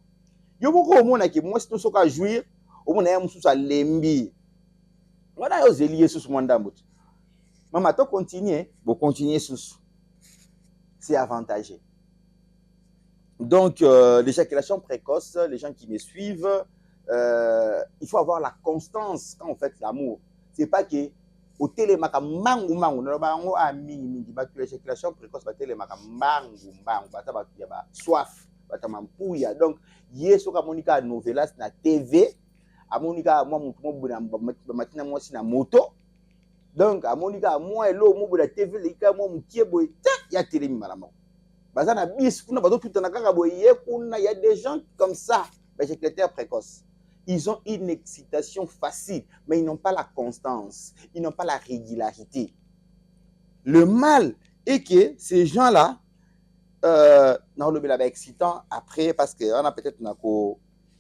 Yo moko au moins que moi si to soka jouir au moins ya mususu lembi. Voilà, vous lié sous mon dambut. Maman, tu continues, vous continuez sous. C'est avantageux. Donc, l'éjaculation précoce, les gens qui me suivent, il faut avoir la constance quand on fait l'amour. C'est pas que au télémaka mangu mangu na bango a mingi ba l'éjaculation précoce ba télémaka mangu mangu ba taba ba soif ba tamampuya. Donc, yeso ka monika novelas na TV, a monika moi mutu mo buna matina moi si na moto. Donc, a monika moi elo mo buna TV le ka mo mukie boy ya télémi malama. Il y a des gens comme ça, éjaculateur précoce. Ils ont une excitation facile, mais ils n'ont pas la constance, ils n'ont pas la régularité. Le mal est que ces gens-là, non, le excitant après, parce qu'on a peut-être un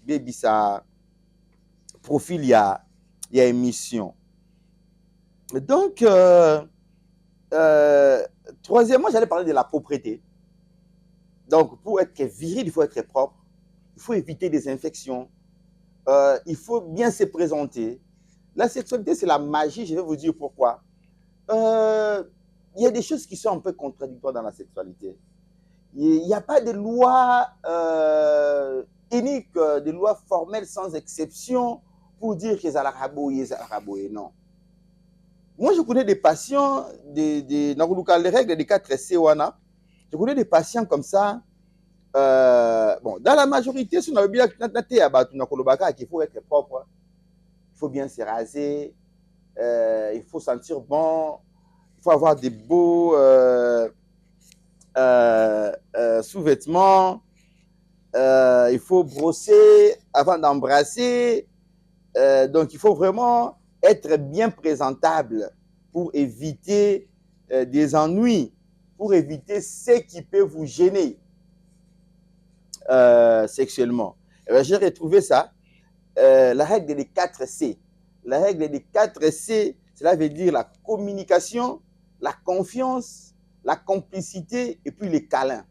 baby ça profil, il y a émission. Donc, troisièmement, j'allais parler de la propreté. Donc, pour être viril, il faut être propre. Il faut éviter des infections. Il faut bien se présenter. La sexualité, c'est la magie. Je vais vous dire pourquoi. Il y a des choses qui sont un peu contradictoires dans la sexualité. Il n'y a pas de loi unique, de loi formelle sans exception pour dire que c'est l'araboué, non. Moi, je connais des patients, dans les règles des 4C, je connais des patients comme ça. Bon, dans la majorité, si on a bien qu'il faut être propre, il faut bien se raser, il faut sentir bon, il faut avoir des beaux sous-vêtements, il faut brosser avant d'embrasser. Donc, il faut vraiment être bien présentable pour éviter des ennuis, pour éviter ce qui peut vous gêner sexuellement. J'ai retrouvé ça, la règle des 4 C. La règle des 4 C, cela veut dire la communication, la confiance, la complicité et puis les câlins.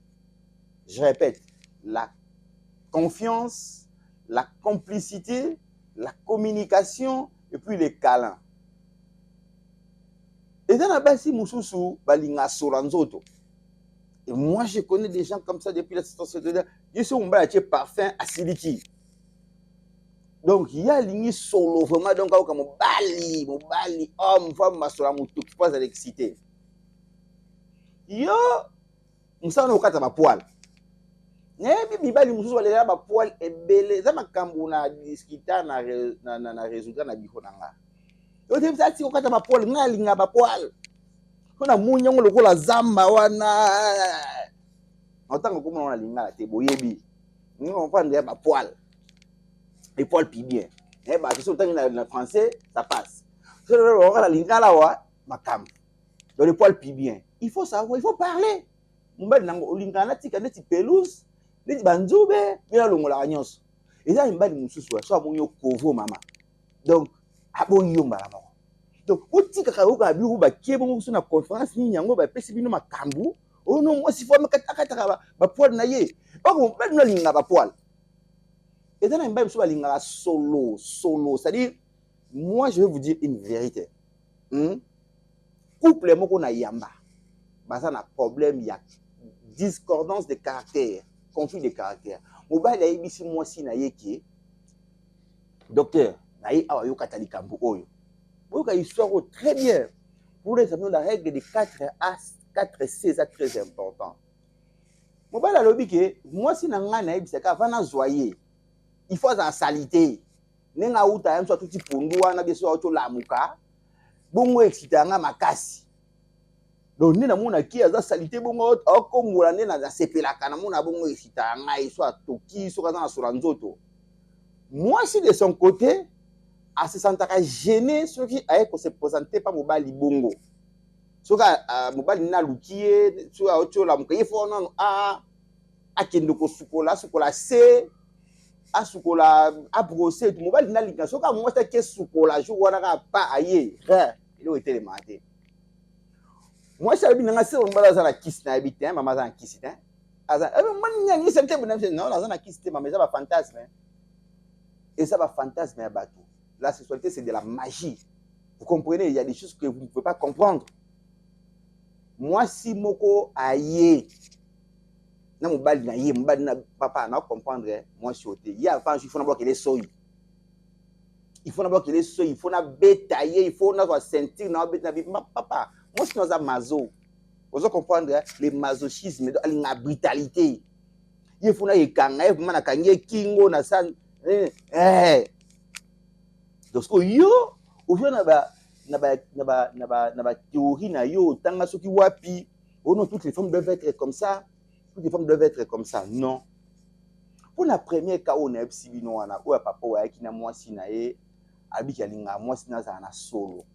Je répète, la confiance, la complicité, la communication et puis les câlins. Et dans la base, Moussoussou, Balinga Soranzoto. Et moi, je connais des gens comme ça depuis la situation de je suis un bel parfum à Siliki. Donc, il y a ligne solo, vraiment, donc, comme Bali, homme, femme, massola, moutou, qui passe à l'exciter. Yo, nous sommes au cas de ma poêle. Nebi bibali mususu balela ba poil ebele za makambo na discuta na résultat na biko nanga. Yo te bisa ti okata ba poil ngalinga ba poil. Kona munya ngolo kola zamba wana. Otanga ko mona linga te boyebi. Ngo pa ndé ba poil. Les poils pi bien. Eh ba question tangi na français ça passe. Je le la linga la wa makambo. Donc les poils pi bien. Il faut savoir, il faut parler. Mbali nango olinga na tika neti pelouse. Les banzoube, bien longo la nyos. Et ça, il m'a dit, soit mon kovo mama. Donc, abon yomba la mort. Donc, au tika kaoka biou ba kebo sur la conférence ni yango ba pesibino makambu. Oh non, moi si faut me kataka ba poil na ye. Oh mon ben na linga ba poil. Et ça, il m'a dit linga solo. C'est-à-dire, moi je vais vous dire une vérité. Couple moko na yamba. Ba ça na problème, il y a discordance de caractère. Conflit de caractère. Mobile a ebisi moi si na yeki docteur na yi awa yo katali kambu oyo. Boka histoire très bien. Pour les amis la règle de 4A 4C c'est très important. Mobile a lobi que moi si na nga na ebisa ka vana zoyer. Il faut en salité. Nenga uta yam so tuti pondu wana beso auto lamuka. Bongo exciter nga makasi. Donc, nous avons qui a salité bongo comme on a na sepela kana mona bongo excita ngai soit toki soit dans sur nzoto. Moi si de son côté à se sentir gêné ce qui a se présenter pas mobali bongo. Soka mobali na lukie soit auto la mka ifo non a kendo ko sukola C a sukola a brosser tout mobali na linga soka moi ça que sukola jo wana pas aye il a été le matin. Moi, je suis un peu de kiss na habité, maman a un kiss. Non, la kiss, maman, ça va fantasme. Et ça va fantasme à bateau. La sexualité, c'est de la magie. Vous comprenez, il y a des choses que vous ne pouvez pas comprendre. Moi, si moko aye, na mobali na ye, mobali na papa, na comprendre, moi je suis ôté. Il y a avant, il faut d'abord qu'il est soy. Il faut d'abord qu'il est soy, il faut na bétailler, il faut na sentir, na bétailler. Papa, moi je suis dans un mazo. Vous comprenez, le masochisme, la brutalité. Il faut na yekanga, il faut na kanye kingo na san. Donc yo, aujourd'hui na ba théorie na yo tanga soki wapi, oh non, toutes les femmes doivent être comme ça, toutes les femmes doivent être comme ça. Non. Pour la première cas on a ebsibino wana o papa wa ki na mwasi na ye abiki alinga mwasi na za na solo.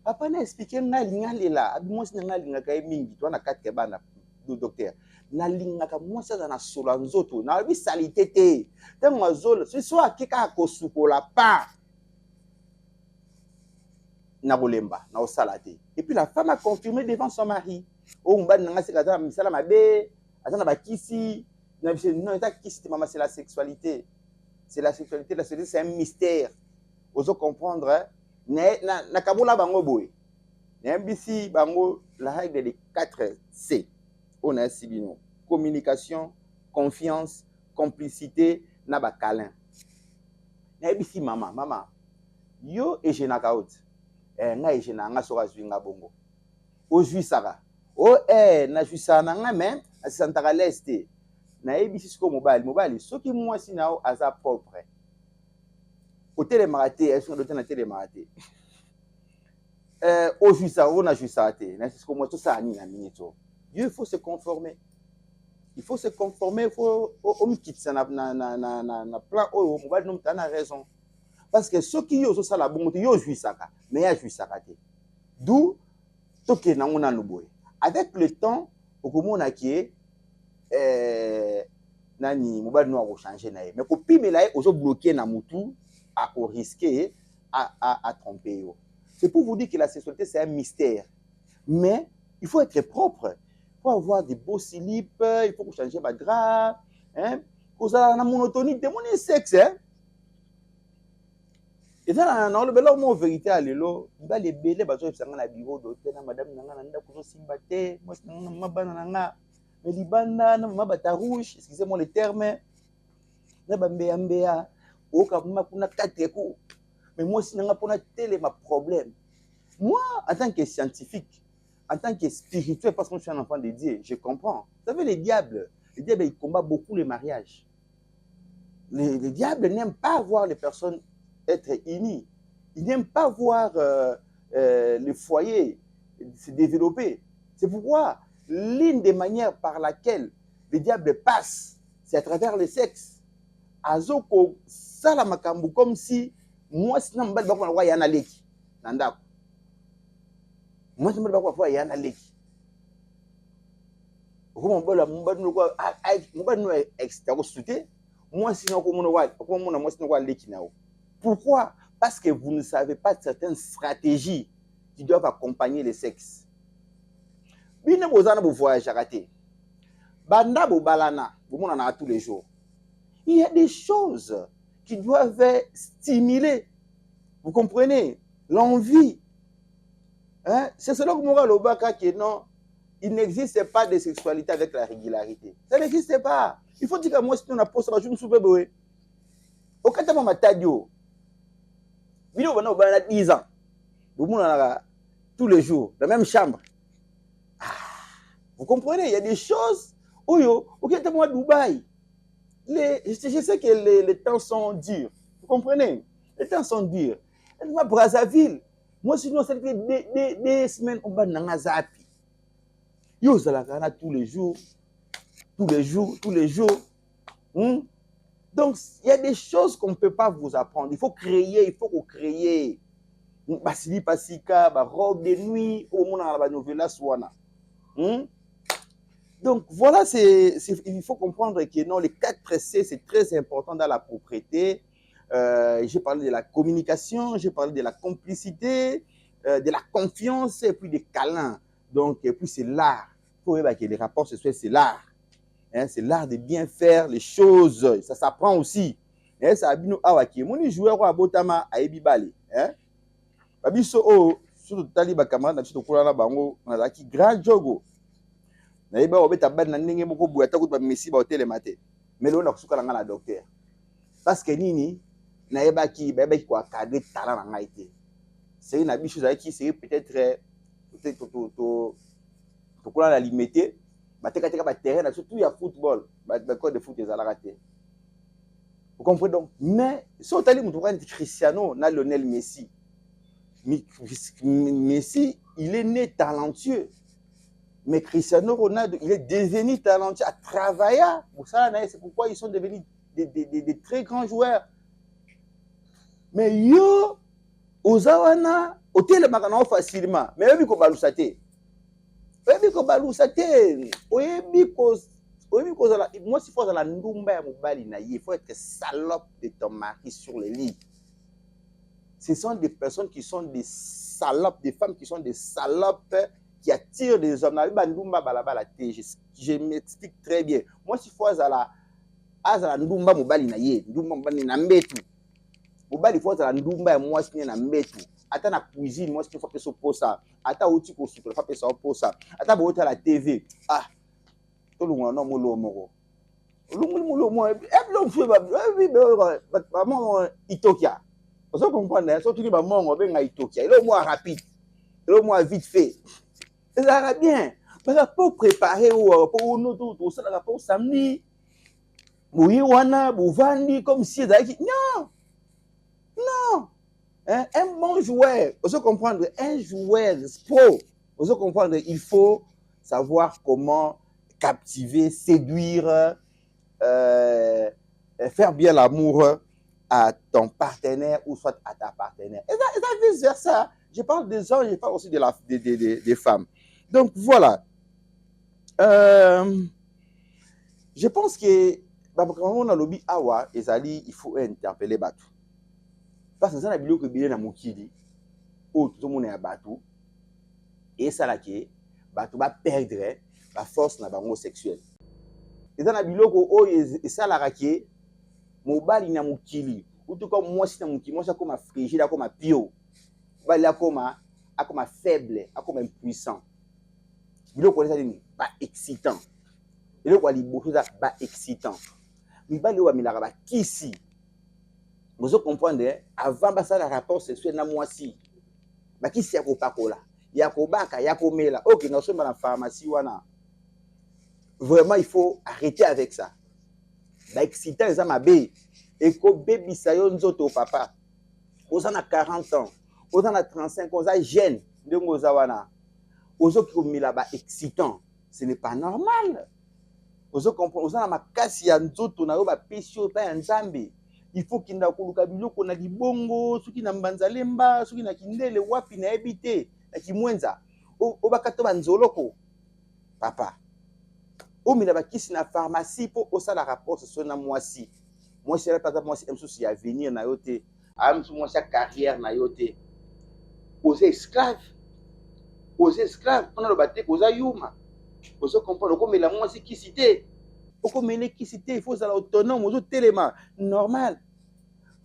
Papa na expliquer nga linga lela, abi mwasi na linga ka mingi to na katke bana do docteur. Na linga ka mwasi za na solo nzoto na bi salité te. Tango zolo, ce soit kika ko sukola pa. Na bolemba na osalate. Et puis la femme a confirmé devant son mari. Oh mbana nga sekata misala mabe, azana bakisi. Non, c'est la sexualité. C'est la sexualité, la sexualité, c'est un mystère. Vous comprendre, hein? Na kabula bango boy. Nembisi bango la règle des 4 C. On a sibino. Communication, confiance, complicité, na ba câlin. Nembisi mama. Yo et je na kaot. Nga et je na nga sora zwinga bongo. O juisara. O na juisana nga même, asantaka leste. Na ebisi siko mobali soki mwasi nao aza propre au télémaraté est-ce que na télémaraté au juisa on a juisa té na siko mwasi ça ni na minito. Dieu, il faut se conformer, il faut on quitte ça na plan oh mobali non tana raison parce que soki yo so sala bongo yo juisaka mais ya juisaka té d'où toke na ngona loboy avec le temps okomona ki nani mobali no a changer na ye mais ko pimela ye ozo bloquer na mutu à risquer à tromper yo. C'est pour vous dire que la sexualité c'est un mystère, mais il faut être propre, il faut avoir des beaux slip, il faut changer ma drap, hein, cause la monotonie de mon sexe, hein. Et ça na le belo mo vérité à lelo ba le belé ba zo sanga na bureau d'hôtel na madame nanga na nda ko simba te moi na mabana nanga mais libanda na mabata rouge, excusez-moi le terme, na bambea mbea o ka kuna kateku mais moi si nanga pona télé ma problème. Moi en tant que scientifique, en tant que spirituel parce que je suis un enfant de Dieu, je comprends. Vous savez les diables il combat beaucoup les mariages. Les diables n'aiment pas voir les personnes être unis. Ils n'aiment pas voir le foyer se développer. C'est pourquoi l'une des manières par laquelle le diable passe, c'est à travers le sexe. Azoko salamakambu comme si moi si non mbali bakwa yana leki nandako. Moi si mbali bakwa yana leki. Comment mbali no extra souté. Moi si non moi si no leki nao. Pourquoi? Parce que vous ne savez pas certaines stratégies qui doivent accompagner le sexe. Bine bozana bo voyage raté. Banda bo balana, bo monana tous les jours. Il y a des choses qui doivent stimuler. Vous comprenez? L'envie. Hein? C'est cela que Moura Lobaka qui non, il n'existe pas de sexualité avec la régularité. Ça n'existe pas. Il faut dire que moi si on a posé je me souviens boé. Au katama matadio. Bino bana bana 10 ans. Bo monana tous les jours, la même chambre. Vous comprenez? Il y a des choses. Oh yo, ok, t'es moi Dubaï. Je sais que les temps sont durs. Vous comprenez? Les temps sont durs. Moi, Brazzaville, moi, sinon, ça fait des semaines, on va dans Zapi. Yo, ça la tous les jours. Donc, il y a des choses qu'on ne peut pas vous apprendre. Il faut créer. Basili Pasika, robe de nuit, au monde dans la novella Swana. Donc voilà, il faut comprendre que non, les 4 C, c'est très important dans la propriété. J'ai parlé de la communication, j'ai parlé de la complicité, de la confiance et puis des câlins. Donc, et puis c'est l'art. Il faut que les rapports sexuels, c'est l'art. Hein, c'est l'art de bien faire les choses. Ça s'apprend aussi. Hein, ça a bien awaki. Mon joueur à Botama à Ebibale. Hein? Babiso o surtout tali ba camarade na biso tokola na bango na ki grand jogo. Na yeba obeta ban na ndenge moko boya ta kutu ba Messi ba hotel matin. Mais là on a kusuka na docteur. Parce que nini na yeba ki ko cadrer talent na ngaité. C'est une habitude qui c'est peut-être to kola la limité. Ba teka ba terrain surtout il y a football, ba code de foot ezala raté. Vous comprenez donc? Mais si on tali mutu quand Cristiano na Lionel Messi. Messi, il est né talentueux. Mais Cristiano Ronaldo, il est devenu talentueux à travailler. C'est pourquoi ils sont devenus des très grands joueurs. Mais yo, Ozawana, hôtel Makano facilement. Mais il faut balusate. Moi, si faut dans la ndumba il faut être salope de ton mari sur le lit. Ce sont des personnes qui sont des salopes, des femmes qui sont des salopes qui attirent des hommes. Je m'explique très bien. Moi, si faut à la ndumba mobali na ye, ndumba mobali na mbetu. Mobali faut à la ndumba moi si na mbetu. Ata na cuisine moi si faut faire ça pour ça. Ata outil ko sucre faut faire ça pour ça. Ata bo la TV. Ah. Tout le monde non molo moko. Molo mo e blom fwe ba. Maman Itokia. Vous comprenez, surtout que maman on va Itokia. Il est au moins rapide. Il est au moins vite fait. Ça va bien. Parce que pour préparer pour nous tout ça là pour samedi. Oui wana bouvandi comme si non. Non. Hein? Un bon joueur, vous comprendre, un joueur pro, vous comprendre, il faut savoir comment captiver, séduire, faire bien l'amour à ton partenaire ou soit à ta partenaire. Et ça vice versa. Je parle des hommes, je parle aussi des femmes. Donc voilà. Je pense que quand on a lobby awa, il faut interpeller Batu. Parce que ça n'a pas que bien na mokili, ou tout le monde est à Batu, et ça là que Batu va perdre la force na bango sexuelle. Et ça n'a pas que ça là que mobali na mokili, ou tout comme moi si na mokili, moi ça comme frigide, comme pio, bali comme faible, comme impuissant. Bilo ko ça dit pas excitant. Bilo ko li beaucoup ça pas excitant. Mi bali wa milaka ba kisi. Vous comprenez, avant ça la rapport sexuel na moi si. Ba kisi ya ko pakola, ya ko baka, ya ko mela. OK, nous sommes dans la pharmacie wana. Vraiment il faut arrêter avec ça. Ba excitant ça ma bé. Et ko baby sa yo nzoto papa. Vous en a 40 ans, vous en a 35 ans, ça jeune ndongo za wana. Ozo ki komila ba excitant, ce n'est pas normal. Ozo comprendre, ozo na makasi ya nzoto na yo ba pesio pa nzambe. Il faut qu'il na koluka biloko na libongo, soki na mbanzalemba, soki na kindele wapi na ebite, na kimwenza. O bakato banzoloko. Papa. O mina ba kisi na pharmacie pour osala rapport ce na mwasi. Moi c'est pas moi c'est MSO ya venir na yote. Am moi sa carrière na yote. Aux esclaves. Aux esclaves, on a le battu aux ayuma. Vous comprenez, comme la moi c'est qui cité. Comme il est qui cité, il faut ça autonome, aux autres éléments. Normal.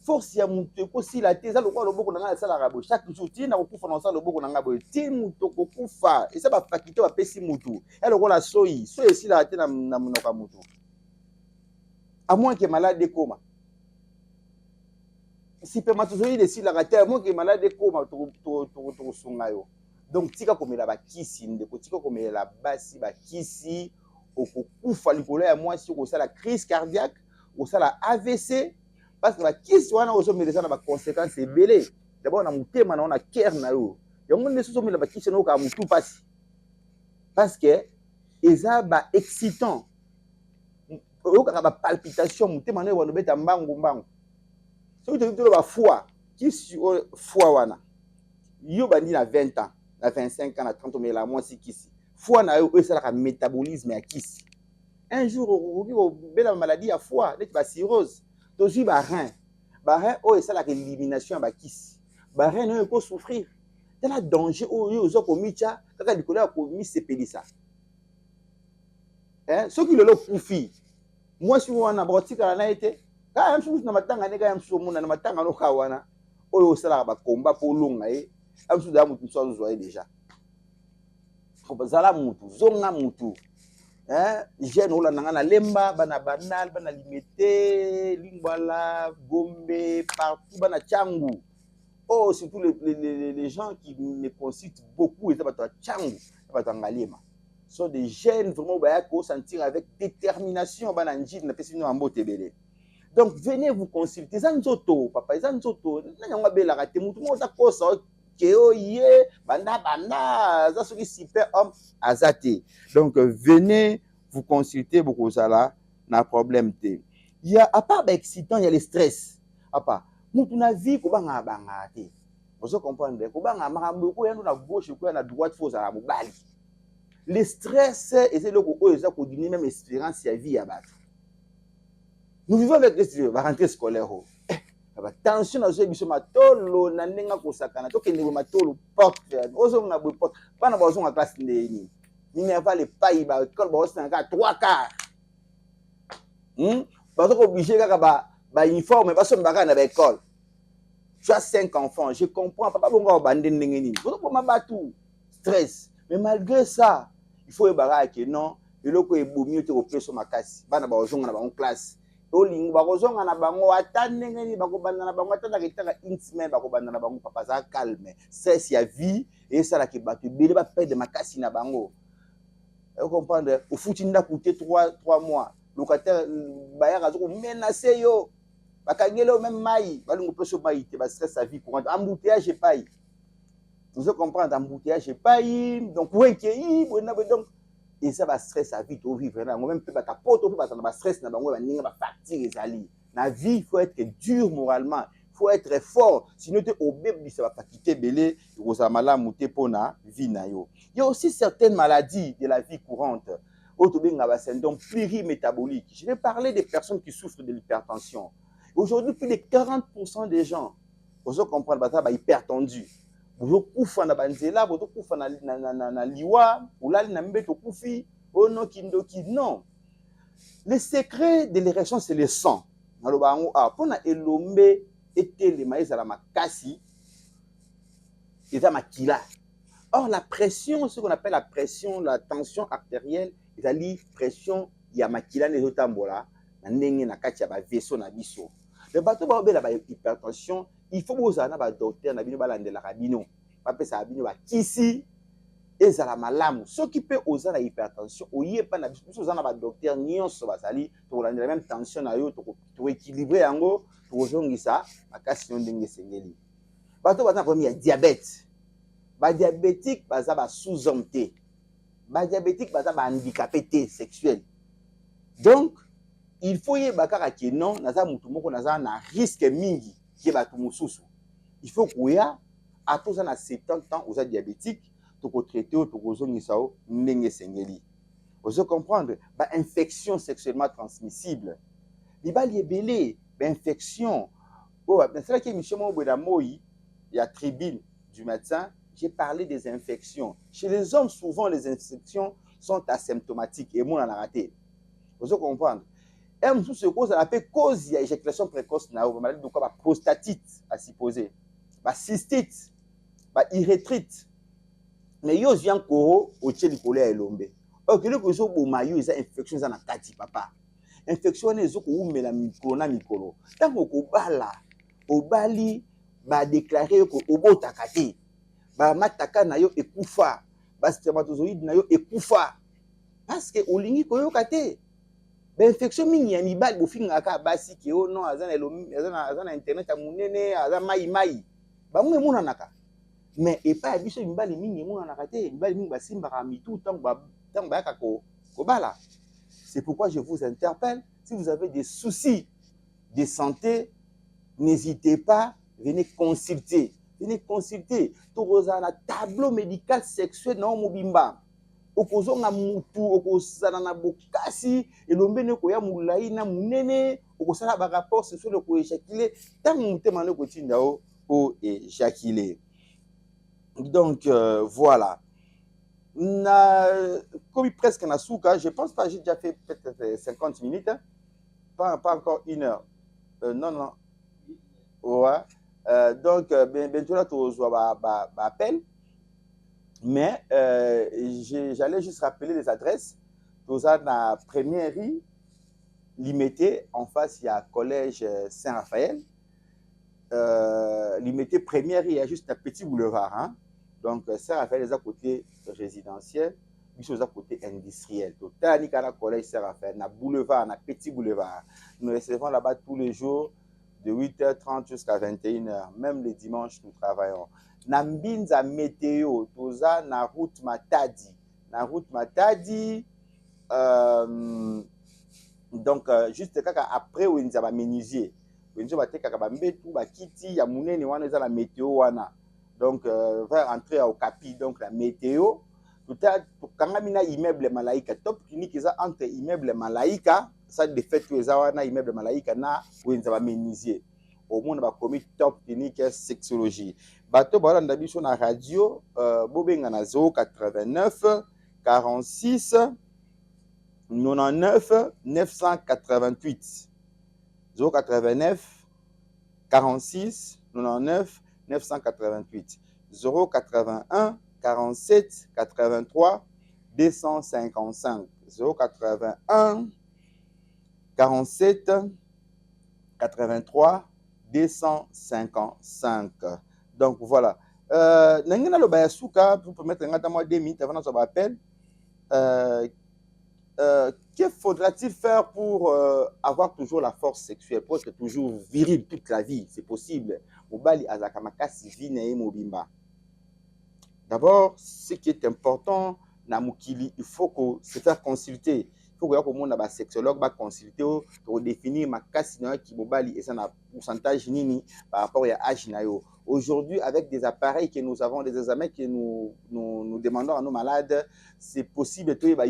Force ya mutu aussi la tesa le quoi le boko na sala rabo. Chaque jour, tu na kufa na sala le boko na ngabo. Ti mutu ko kufa. Et ça va fakito va pesi mutu. Elle ko la soyi. Soyi si la tena na munoka mutu. À moins que malade de coma. Si spermatozoïde si la raté, à moins que malade de coma to sungayo. Donc tika komela ba kisi ndeko tika komela basi ba kisi okufa likolo ya mwasi ko sala crise cardiaque ko sala AVC parce que ba kisi wana ozo melesa na ba conséquences ebele d'abord na mutema na ona cœur na yo yango ndeso zo mela ba kisi no ka mutu pasi parce que eza ba excitant o ka ba palpitation mutema na wana beta mbangu so to ba foi kisi foi wana yo bandi na 20 ans à 25 ans, à 30 ans, mais la moi, c'est qui si. Foi, c'est le métabolisme à qui si. Un jour, on a la maladie à foi, la cirrhose. Donc, il y a un rein. C'est l'élimination à qui si. Le rein, il peut souffrir. Il y a un danger, il y a un comité, il y a un comité, il y a un ce qui le profit. Moi, si on a un quand on a été, quand même, si on a un combat pour long, amsuda mutu so zo déjà ko bazala mutu zonga mutu jeune ola nanga na lemba bana banal bana limité lingwala gombe partout bana changu. Oh, surtout les gens qui me consultent beaucoup, sont des jeunes vraiment qui sentir avec détermination. Donc, venez vous consulter. Zanzoto, papa, Zanzoto, super homme azate. Donc, venez vous consulter beaucoup ça là, n'a problème. Il y a, à part excitant, il y a le stress. À part. Mutu na vie ko banga banga te. Vous comprenez ko banga makambo ko yando na gauche ko na droite faut za mobali. Le stress et c'est le ko eza ko donner même espérance ya vie ya bato. Nous vivons avec la rentrée scolaire. Tension na zo biso matolo na ndenga ko sakana to kende matolo porte ozo na bo porte bana ba zo na classe ndeni. Ni ne va le payi ba école ba osa na 3 quarts. Ba zo ko obligé kaka ba uniforme ba so mbaka na ba école. Tu as 5 enfants, je comprends papa bongo bande ndengeni. Bozo ko mabatu stress. Mais malgré ça, il faut ebara que non, eloko ebomi te ko peso makasi. Bana ba ozonga na ba classe. Olingo ba kozonga na bango atandengeni ba ko banda na bango atanda ketaka une semaine ba ko banda na bango papa za calme. Stress ya vie et ça la ke ba te bele ba perdre makasi na bango. Vous comprenez? Au foot il n'a coûté 3 mois. Locataire bayaka zo menacer yo. Bakangelo même mai, balungo peso mai te ba stress sa vie courante. Embouteillage paye. Vous comprenez embouteillage paye. Donc ouais que donc et ça va stress à vie to vivre là. Même peut ba capote peut ba stress na bango ba ninga ba fatigue ezali. Na vie il faut être dur moralement. Il faut être fort. Sinon tu obéis ça va pas quitter belé rosa malamu te pona vie na yo. Il y a aussi certaines maladies de la vie courante. Autobenga syndrome plurimétabolique. Je vais parler des personnes qui souffrent de l'hypertension. Aujourd'hui, plus de 40% des gens, vous comprenez, sont hypertendus. Vous pouvez na banzela, vous pouvez na liwa, ou là na mbeto kufi, ono kindoki. Non. Le secret de l'érection, c'est le sang. Pour na elombe ete le maïs à la makasi, et à makila. Or, la pression, ce qu'on appelle la pression, la tension artérielle, c'est-à-dire pression yamakila les otambola, na nenge na kati ya ba vaisseau na biso. Le bateau ba obela ba hypertension, il faut que na ba docteur na bino balandela rabino. Ba pesa bino ba kisi ezala malamu. Ce qui peut oser la hypertension, oye pa na biso za na ba docteur nyonso basali to landela même tension na yo to équilibrer yango to zongisa makasi ndenge sengeli. Bateau ba na problème ya diabète. Ba diabétique baza ba sous-homme te. Ba diabétique baza ba handicapé te sexuel. Donc il faut y bakara que non naza mutu moko naza na risque mingi ki batu mususu. Il faut koya à tous na 70 ans aux diabétiques to ko traiter to ko zongisa o ndenge sengeli. Vous comprendre ba infection sexuellement transmissible. Libali ebele ba infection. Oh, c'est là que monsieur mo boda moi il y a tribune du médecin, j'ai parlé des infections. Chez les hommes souvent les infections sont asymptomatiques et moi on a raté. Vous comprendre? Et tout ce cause a fait cause il y a éjaculation précoce na maladie de quoi ba prostatite à supposer, ba cystite, ba érythrite. Mais yo vient koro au tcheli kolé elombe. Ok le ko so bo mayo isa infection za na kati papa. Infection ne zo ko umela mikolo na mikolo. Tango ko bala, obali ba déclarer ko obota kati. Ba mataka na yo ekufa, ba spermatozoïde na yo ekufa. Parce que olingi ko yo kate. Infection mingi ya mibali bofinga ka basi ke o non azana internet ya munene aza mai ba mwe muna naka mais et pas biso mibali mingi muna naka te mibali mingi basimba ka mitu tango ba yaka ko bala. C'est pourquoi je vous interpelle, si vous avez des soucis de santé, n'hésitez pas, venez consulter to na tableau médical sexuel na mobimba. Okozonga mutu okozana na bokasi elombe ne ko ya mulai na munene okosala ba rapport sexuel ko éjaculer tant mutema ne ko tinda o éjaculer. Donc voilà. Na comme presque na souka, je pense pas j'ai déjà fait peut-être 50 minutes hein? Pas encore 1 heure. Non. Ouais. Donc bientôt là tu reçois appel. Mais j'allais juste rappeler les adresses. Tout ça dans première rue, limité en face il y a collège Saint-Raphaël. Limité première rue, il y a juste un petit boulevard. Hein? Donc Saint-Raphaël est à côté résidentiel, puis c'est à côté industriel. Tout à l'heure, collège Saint-Raphaël, na boulevard, na petit boulevard. Nous recevons là-bas tous les jours de 8h30 jusqu'à 21h. Même les dimanches, nous travaillons. Na mbinza météo, tout ça, na route Matadi. Na route Matadi, donc juste après où ils avaient menuisier. Ils ont été tout bakiti ya munene wana za la météo wana. Donc vers entrer au capi donc la météo tout à quand mina immeuble Malaika top clinique ça entre immeuble Malaika ça de fait tout ça wana immeuble Malaika na où ils avaient menuisier. Au monde ba commis top clinique sexologie. Bato balanda biso na radio bobenga na 089 46 99 988 089 46 99 988 081 47 83 255 081 47 83 255. Donc voilà. Nangena lo bayasuka pour permettre ngata moi 2 minutes avant notre appel. Que faudra-t-il faire pour avoir toujours la force sexuelle, pour être toujours viril toute la vie? C'est possible. D'abord, ce qui est important, il faut se faire consulter. Il faut que le sexologue va consulter pour définir ma casse qui mobile et ça un pourcentage nini par rapport à l'âge. Aujourd'hui, avec des appareils que nous avons, des examens que nous demandons à nos malades, c'est possible de trouver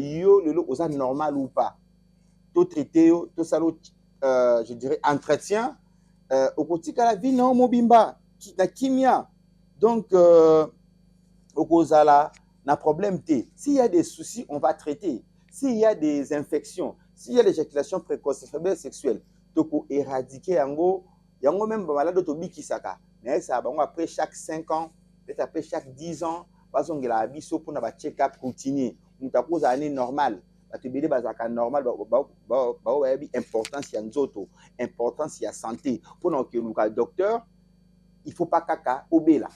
normal ou pas. Tout traité, tout ça, je dirais, entretien, au quotidien, la vie, non, mobimba, la kimia. Donc, au cause-là, n'a problème T. S'il y a des soucis, on va traiter. S'il y a des infections, s'il y a l'éjaculation précoce, faiblesse sexuelle, tu peux éradiquer yango même malade autobi kisaka. Mais ça va après chaque 5 ans, peut-être après chaque 10 ans, parce qu'on a abisso pour na check-up continu. Nous t'avons une année normale. Tu bébé bazaka normal importance ya nzoto, importance ya santé. Pour que le docteur, il faut pas kaka obéla.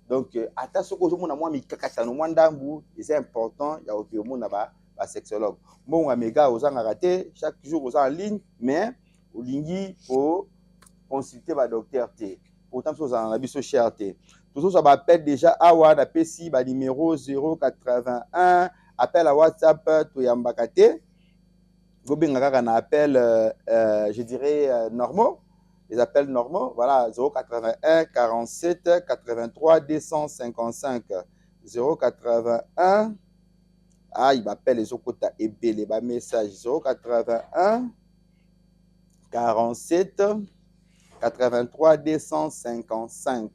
Donc, attention que je moi mikakatano mwandambu, c'est important, il y a au monde là-bas, sexologue. Bon, mes gars, aux raté, chaque jour aux en ligne, mais au ligne pour consulter le docteur T. Pourtant, vous en avez sur cher T. Tout ça m'appelle déjà Awa, la PC, numéro 081, appel à WhatsApp, to yambakate. Vous bien un appel, je dirais, normaux. Les appels normaux, voilà, 081 47 83 255. 081, il m'appelle les Okota et les messages 081 47 83 255.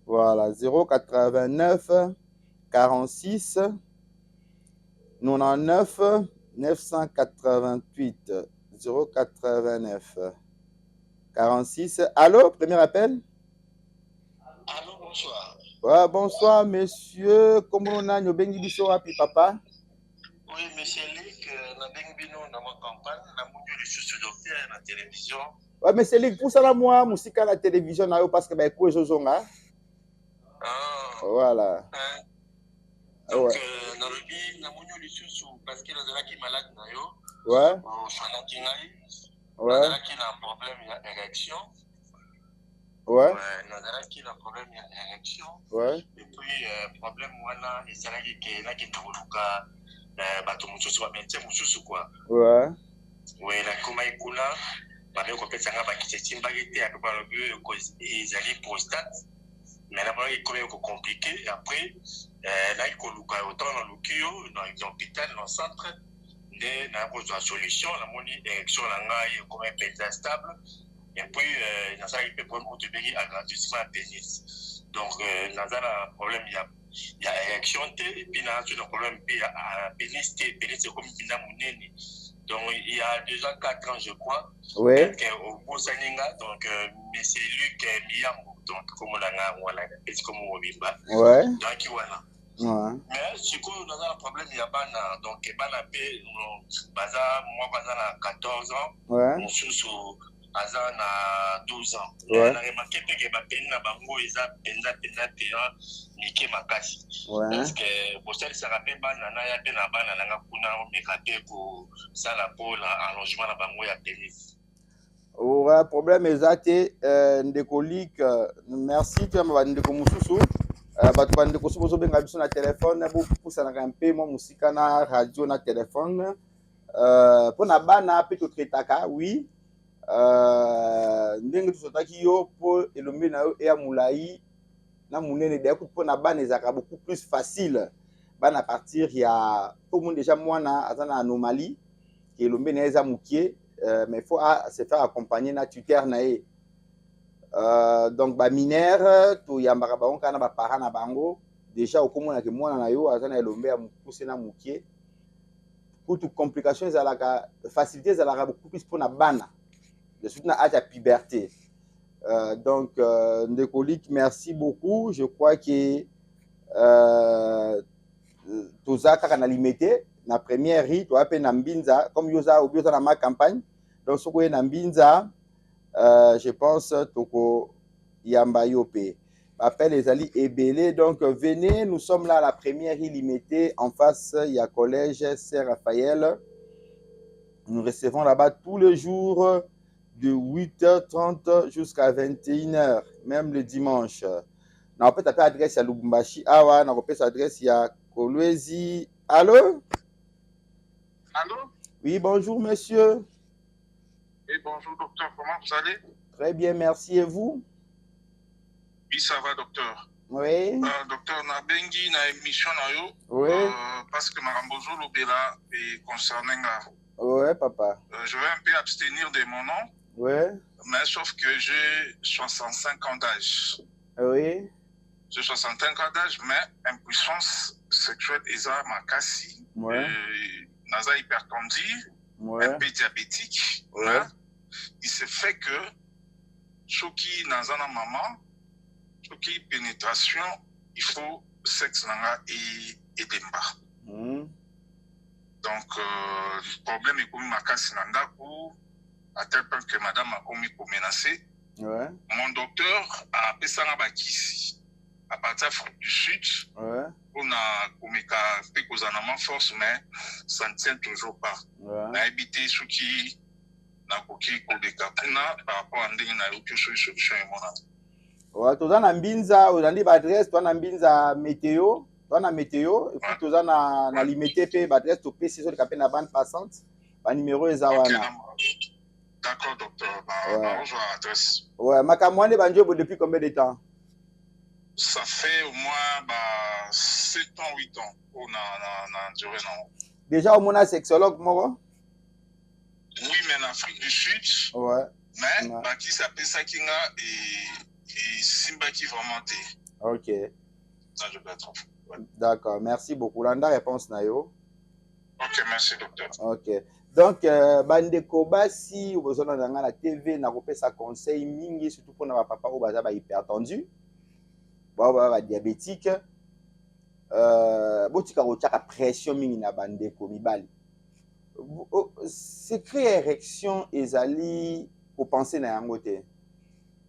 Voilà, 089 46 99 988. 089 46. Allô, premier appel. Allô, bonsoir. Ouais, bonsoir, monsieur. Comment on a bengi biso wapi papa? Oui, monsieur Lick, na bengi bino na ma campagne, na mounio le sous-docteur na télévision. Ouais, monsieur Lick, pour ça là moi, musika la télévision na yo parce que ba ko ezozonga. Ah. Voilà. Donc na lobi na mounio le sous parce que là qui malade na yo. Ouais. Au sana kingai. Ouais. Là qui a un problème d'érection. Ouais. Nazara qui a un problème d'érection. Ouais. Et puis problème wana et ça là qui na qui tuluka bato mususu ba médecin mususu quoi. Ouais. Ouais, la koma ikula ba me ko pesa nga ba kiteti mbagité a pas le ko ezali prostate. Mais là ba ko ko compliqué et après là il ko luka autant dans l'okio dans l'hôpital dans centre de na ko la solution la moni érection la ngai comme un stable. Et puis, il y a ça qui peut prendre au début agrandissement pénis. Donc, il y a un problème, il y a érection, et puis il y a un problème, il y a pénis, pénis c'est comme une mounene. Donc, il y a déjà 4 ans, je crois. Ouais. Au Bosaninga, donc, mais c'est Luc Miyambo. Donc, comme on a voilà, c'est comme on vimba. Ouais. Donc, voilà. Ouais. Mais ce qu'on a un problème, il y a Bana. Donc, Bana P, moi, Bana 14 ans. Ouais. Mon sous à 12 ans. Ouais. On a remarqué que Bapena Bango, ils ont niqué ma casse. Ouais. Parce que pour ça, ça rappelle Bana, il y a Bana Bana, mais rappelé pour ça, la pole, allongement à Bango, il y a tennis. Ouais, problème exacté, ndekolique, merci, tu as ma ndeko mususu. Bato ba ndeko so benga biso na téléphone, bo pusana ka mpe mo musika na radio na téléphone. Pour na bana pe to tretaka, oui. Ndenge to sotaki yo po elombe na yo e ya mulai na munene de pour na bana ezaka beaucoup plus facile. Bana partir ya tout le monde déjà mwana azana anomalie qui elombe na eza mukie. Mais il faut se faire accompagner na tuteur nae. Donc ba mineur to yambaka bango kana ba parents na bango déjà okomona ke mwana na yo azana elombe ya mukuse na mukie. Pour toute complication ezalaka facilité ezalaka beaucoup plus pour na bana. De suite na âge à puberté. Donc Ndekolique, merci beaucoup. Je crois que toza kaka na limité na première ri to appelle na mbinza comme yoza ou yoza na ma campagne. Donc, ce que Nambinza, je pense Toko Yamba Yope. Appel les alliés Ebélé. Donc, venez, nous sommes là à la première illimitée. En face, il y a collège Saint-Raphaël. Nous recevons là-bas tous les jours de 8h30 jusqu'à 21h, même le dimanche. On peut taper adresse à Lubumbashi. Awa, on peut s'adresse à Kolwezi. Allô? Allô? Oui, bonjour, monsieur. Et bonjour docteur, comment vous allez? Très bien, merci. Et vous? Oui, ça va docteur. Oui. Docteur, na bengi na émission na yo. Oui. Parce que Marambozo Lobela est concerné. Oui, papa. Je vais un peu abstenir de mon nom. Oui. Mais sauf que j'ai 65 ans d'âge. Oui. J'ai 65 ans d'âge, mais impuissance sexuelle eza makasi. Oui. Naza hypertendue. Oui. Un peu diabétique. Oui. Mais il se fait que ceux qui n'ont pas maman, ceux qui pénétration, il faut sexe et demba. Donc, le problème est comme ma casse nandaku, à tel point que madame a commis pour menacer. Ouais. Mon docteur a appelé ça ici, à partir du sud. Ouais. On a commis un force, mais ça ne tient toujours pas. Ouais. On a évité ceux qui na koki kodeka kuna par rapport à ndenge na yoki solution emona. Ouais, toza na mbinza, ozandi ba adresse, toza na mbinza météo, toza na météo, et puis toza na limité pe ba adresse to PC sur le capé na bande passante, ba numéro eza wana. D'accord docteur, ba rejoint adresse. Ouais, makamwande banjobo depuis combien de temps? Ça fait au moins 7 ans, 8 ans on a duré non. Déjà au mona sexologue moko? Oui, mais en Afrique du Sud. Ouais. Mais qui s'appelle Sakinga et Simba qui vraiment t'es. Ok. Ça, je peux être. Ouais. D'accord, merci beaucoup. Landa réponse Nayo. Ok, merci docteur. Ok. Donc, bandeko basi ou besoin dans la TV na kopé sa conseil mingi surtout pour na papa ou baza ba hypertendu. Ba diabétique. Botika rochaka pression mingi na bandeko mibali. Secret érection ezali pour penser na yango te.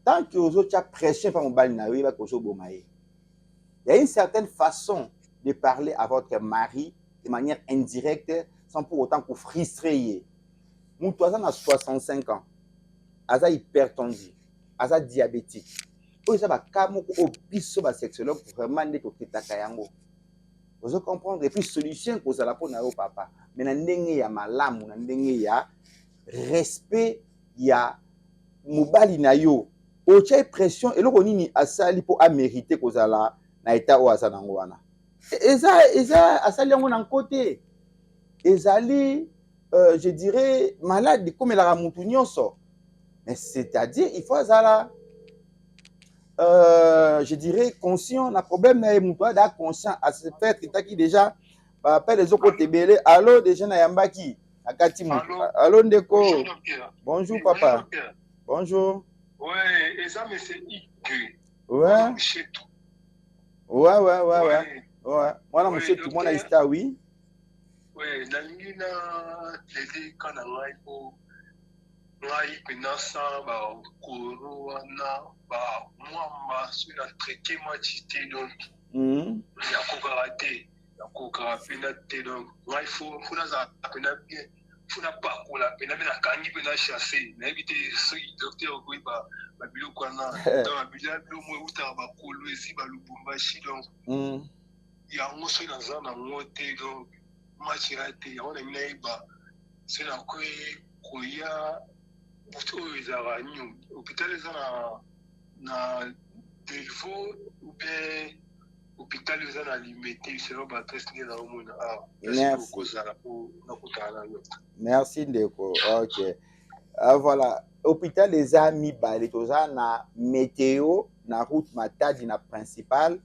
Tant que aux autres pression par mobile na yo ba koso bomaye. Il y a une certaine façon de parler à votre mari de manière indirecte sans pour autant que frustrer. Mon toisan a 65 ans. Aza hypertendu, aza diabétique. Pour ça ba kamo ko biso ba sexologue pour vraiment ne to kitaka yango. Vous comprenez et puis solution que ça la pour na yo papa. Mais na ndenge ya malamu na ndenge ya respect ya mobali na yo. Ocha pression eloko nini asali po a mériter kozala na état o asa nango wana. Eza asali yango na côté. Ezali je dirais malade comme la mutu nyonso. Mais c'est-à-dire il faut azala je dirais conscient na problème na mutu da conscient à se faire qui déjà appelle les autres tebele allo déjà na yambaki Akati Moutou. Allô, Ndeko. Bonjour, Oui, papa. Pierre. Bonjour. Ouais, et ça, mais c'est Ike. Ouais. Ouais. Ouais. Moi, Ouais, monsieur, tout le monde a dit oui. Ouais, nalingi na lele kana ngai po ngai penasa ba koro wana ba mwamba sur la traité match te donc ya kokara pena te donc ngai funa za pena bien funa pa kola pena na kangi pena chasser na éviter ce docteur ko ba biloko wana dans biloko mo uta ba kolo esi ba lubumbashi donc ya ngoso na za na ngote donc match raté on a mis ba c'est la koya buto ezara nyu hôpital ezara na Delvaux ou bien hôpital ezara limité c'est là ba test ni na omona merci Ndeko. OK. Voilà, hôpital les amis baletoza na météo na route Matadi na principal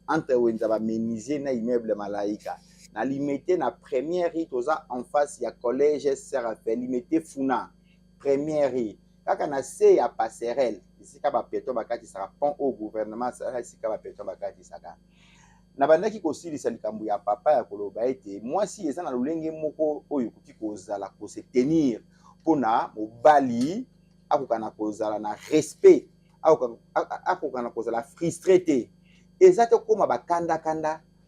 entre Wenzaba Menisier na immeuble Malaika. Na limité na première rue toza en face ya collège Seraphin limité Funa première rue kaka na se ya passerelle ici ka ba peto bakati saka pont au gouvernement saka ici ka ba peto bakati saka na bandaki kosilisa likambo ya papa ya koloba ete mwasi eza na lolenge moko oyo koki kozala ko se tenir pona mobali akokana kozala na respect akokana kozala frustré te eza te koma bakanda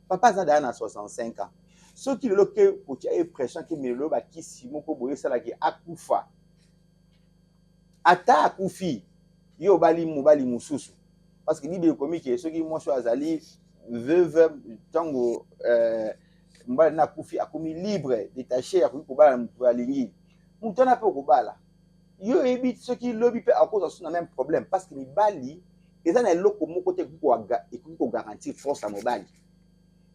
papa za na 65 ans. Ce qui le que pour tu as pression que melo ba kisi moko boye sala ki akufa. Ata akufi yo bali mobali mususu. Parce que bible komi ke ceux qui mo so azali veuve tango mbali na kufi akomi libre détaché akomi ko bala mutu alingi. Mutu na pe ko bala. Yo ebi ceux qui lobi pe à cause de même problème parce que mibali eza na eloko moko te ko garantir force à mobali.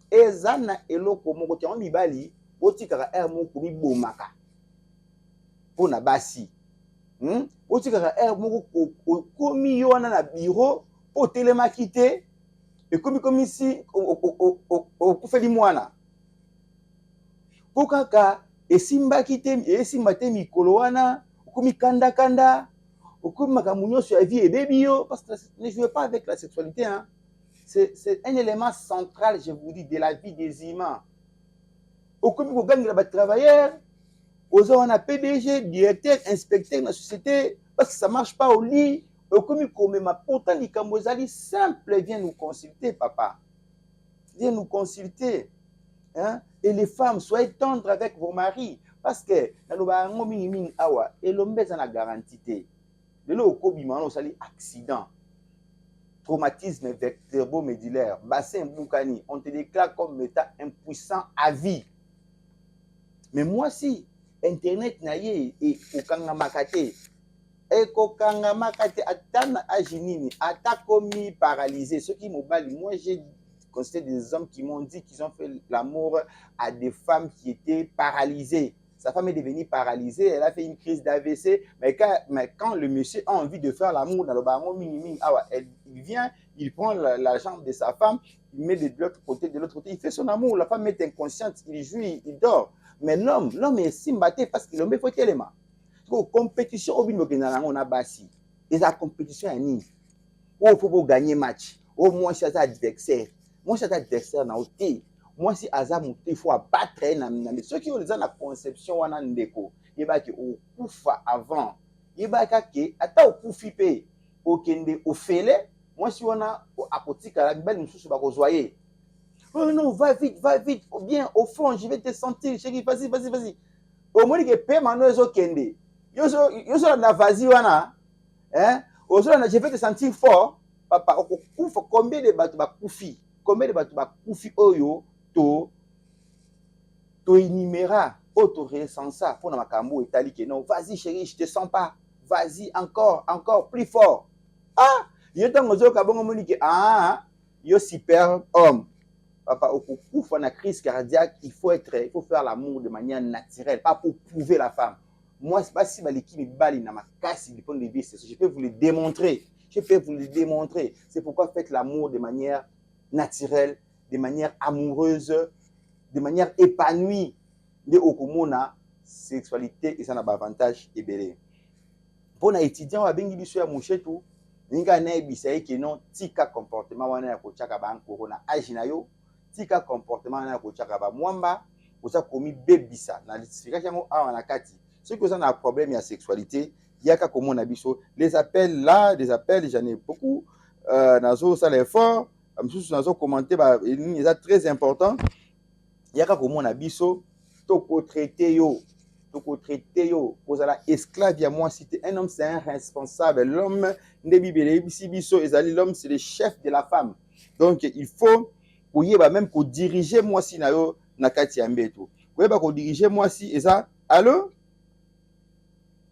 Ezana eloko moko te mibali otikaka moko mibomaka pona basi otikaka moko komi yo wana na bureau po telemaki te ekomi si okufeli mwana po kaka esimbaki te mikolo wana okomi kanda okomi makambo nyonso ya vie ebebi yo parce que ne jouez pas avec la sexualité hein. C'est un élément central, je vous dis, de la vie des humains. Au commis vous gagnez les travailleurs, aux on a PDG, directeur, inspecteur de la société, parce que ça ne marche pas au lit. Au commis comme ma pourtant les Kamozali simple, viens nous consulter, papa. Viens nous consulter. Hein? Et les femmes, soyez tendres avec vos maris. Parce que dans awa et l'homme a la garantie. De l'eau au commis, on a accident. Traumatisme vertébro-médullaire, bassin boukani, on te déclare comme étant impuissant à vie. Mais moi si internet naye et okanga makate atana ajinini atakomi paralysé ceux qui m'obali moi j'ai constaté des hommes qui m'ont dit qu'ils ont fait l'amour à des femmes qui étaient paralysées. Sa femme est devenue paralysée, elle a fait une crise d'AVC, mais quand le monsieur a envie de faire l'amour dans le baron, il vient, il prend la jambe de sa femme, il met de l'autre côté, il fait son amour, la femme est inconsciente, il jouit, il dort. Mais l'homme est simbaté parce qu'il le faut tellement. Compétition, on a bassi. Et la compétition est née. Il faut gagner match. Au moins, c'est un adversaire. Moi, c'est un adversaire dans le thé. Moi si azam il faut abattre ceux qui ont la conception wana ndeko yebaki okufa avant yebaki ata okufi pe okende ofele moi si wana apotika la belle mususu ba kozoyer oh non va vite bien au fond je vais te sentir chérie vas-y au moins que pe mano ezo kende yoso na vas-y wana hein je vais te sentir fort papa okufa combien de batu ba kufi oyo to énuméra, auto recensa pour na makambo etali que non, vas-y chérie, je te sens pas. Vas-y encore plus fort. Ah, yo tango zo ka bongo moni que yo super homme. Papa okufa na crise cardiaque, il faut faire l'amour de manière naturelle, pas pour prouver la femme. Moi c'est pas si baliki mi bali na makasi du point de vue, je peux vous le démontrer. C'est pourquoi faites l'amour de manière naturelle, de manière amoureuse, de manière épanouie. De okomona sexualité eza na avantage ebele. Mpona étudiant abengi biso ya mushetu ninga na ebisa eke non tika comportement wana ya kochaka ba nkoro na age na yo, tika comportement wana ya kochaka ba mwamba oza komi bebisa na explication yango awa na kati. Ceux qui ont un problème de sexualité, il y a comme on a biso les appels là, des appels j'en ai beaucoup nazo ça l'effort, nazo commenter bah il est très important. Il y a comme on a biso toko traité yo aux ala esclave ya moi cité un homme c'est un responsable, l'homme ne bibele bisi biso ezali l'homme c'est le chef de la femme. Donc il faut koyeba même ko diriger moi si na yo na kati ya mbeto. Koyeba ko diriger moi si eza allô.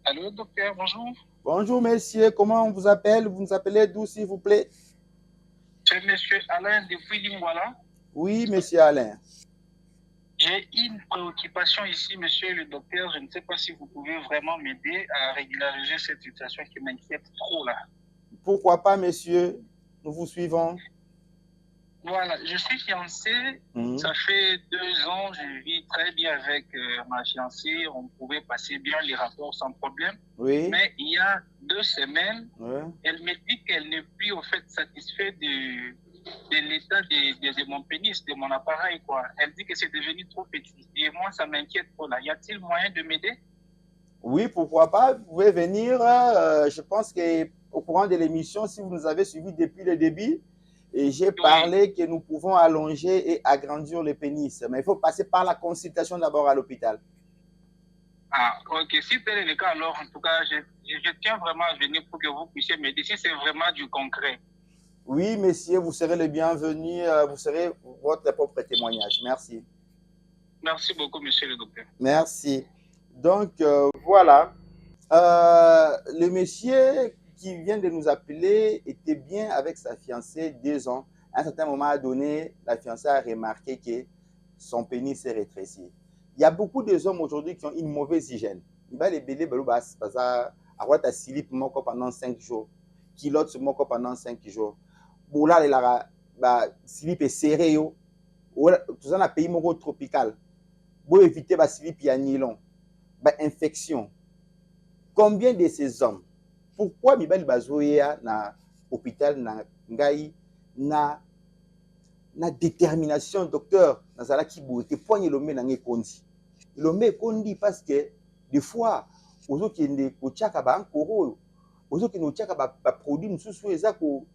Allô, docteur, bonjour. Bonjour, messieurs. Comment on vous appelle? Vous nous appelez d'où, s'il vous plaît? C'est monsieur Alain depuis Lingwala. Oui, monsieur Alain. J'ai une préoccupation ici, monsieur le docteur. Je ne sais pas si vous pouvez vraiment m'aider à régulariser cette situation qui m'inquiète trop là. Pourquoi pas, monsieur? Nous vous suivons. Voilà, je suis fiancé. Ça fait 2 ans, je vis très bien avec ma fiancée. On pouvait passer bien les rapports sans problème. Oui. Mais il y a 2 semaines, elle me dit qu'elle n'est plus au fait satisfaite de l'état de mon pénis, de mon appareil, quoi. Elle dit que c'est devenu trop petit. Et moi, ça m'inquiète trop là. Y a-t-il moyen de m'aider? Oui, pourquoi pas. Vous pouvez venir. Je pense qu'au courant de l'émission, si vous nous avez suivis depuis le début, et j'ai parlé que nous pouvons allonger et agrandir le pénis. Mais il faut passer par la consultation d'abord à l'hôpital. Ah, ok. Si tel est le cas, alors, en tout cas, je tiens vraiment à venir pour que vous puissiez m'aider. Si c'est vraiment du concret. Oui, messieurs, vous serez le bienvenu. Vous serez votre propre témoignage. Merci. Merci beaucoup, monsieur le docteur. Merci. Donc, voilà. Le monsieur qui vient de nous appeler était bien avec sa fiancée 2 ans. À un certain moment donné, la fiancée a remarqué que son pénis s'est rétréci. Il y a beaucoup d'hommes aujourd'hui qui ont une mauvaise hygiène. Il va les bébés avoir ta slip pendant 5 jours, kilote pendant 5 jours. Pour là, la slip est serré. Tout ça, dans un pays tropical. Pour éviter la slip, il y a nylon. Infection. Combien de ces hommes? Pourquoi Mibali Bazoya na hôpital na ngai na détermination docteur nazala ki boete poigné lomé na ngekondi. Lomé kondi parce que des fois ozo kende ko tchaka ba nkoro ozo kende ko tchaka ba produit mususu eza ko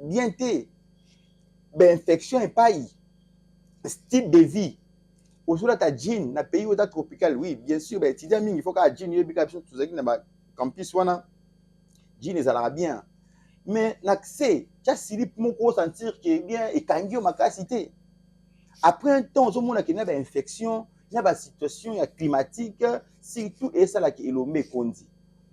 bien té infection et pas style de vie. Ozo la ta jean na pays oda tropical oui bien sûr étudiant mingi il faut ka jean yebika biso tuzaki na ba campus wana jean ezalaka bien mais l'accès tu slip moko sentir que bien et kangi makasité après un temps au monde qui n'a pas infection il y a ba situation climatique surtout et ça là qui elomé kondi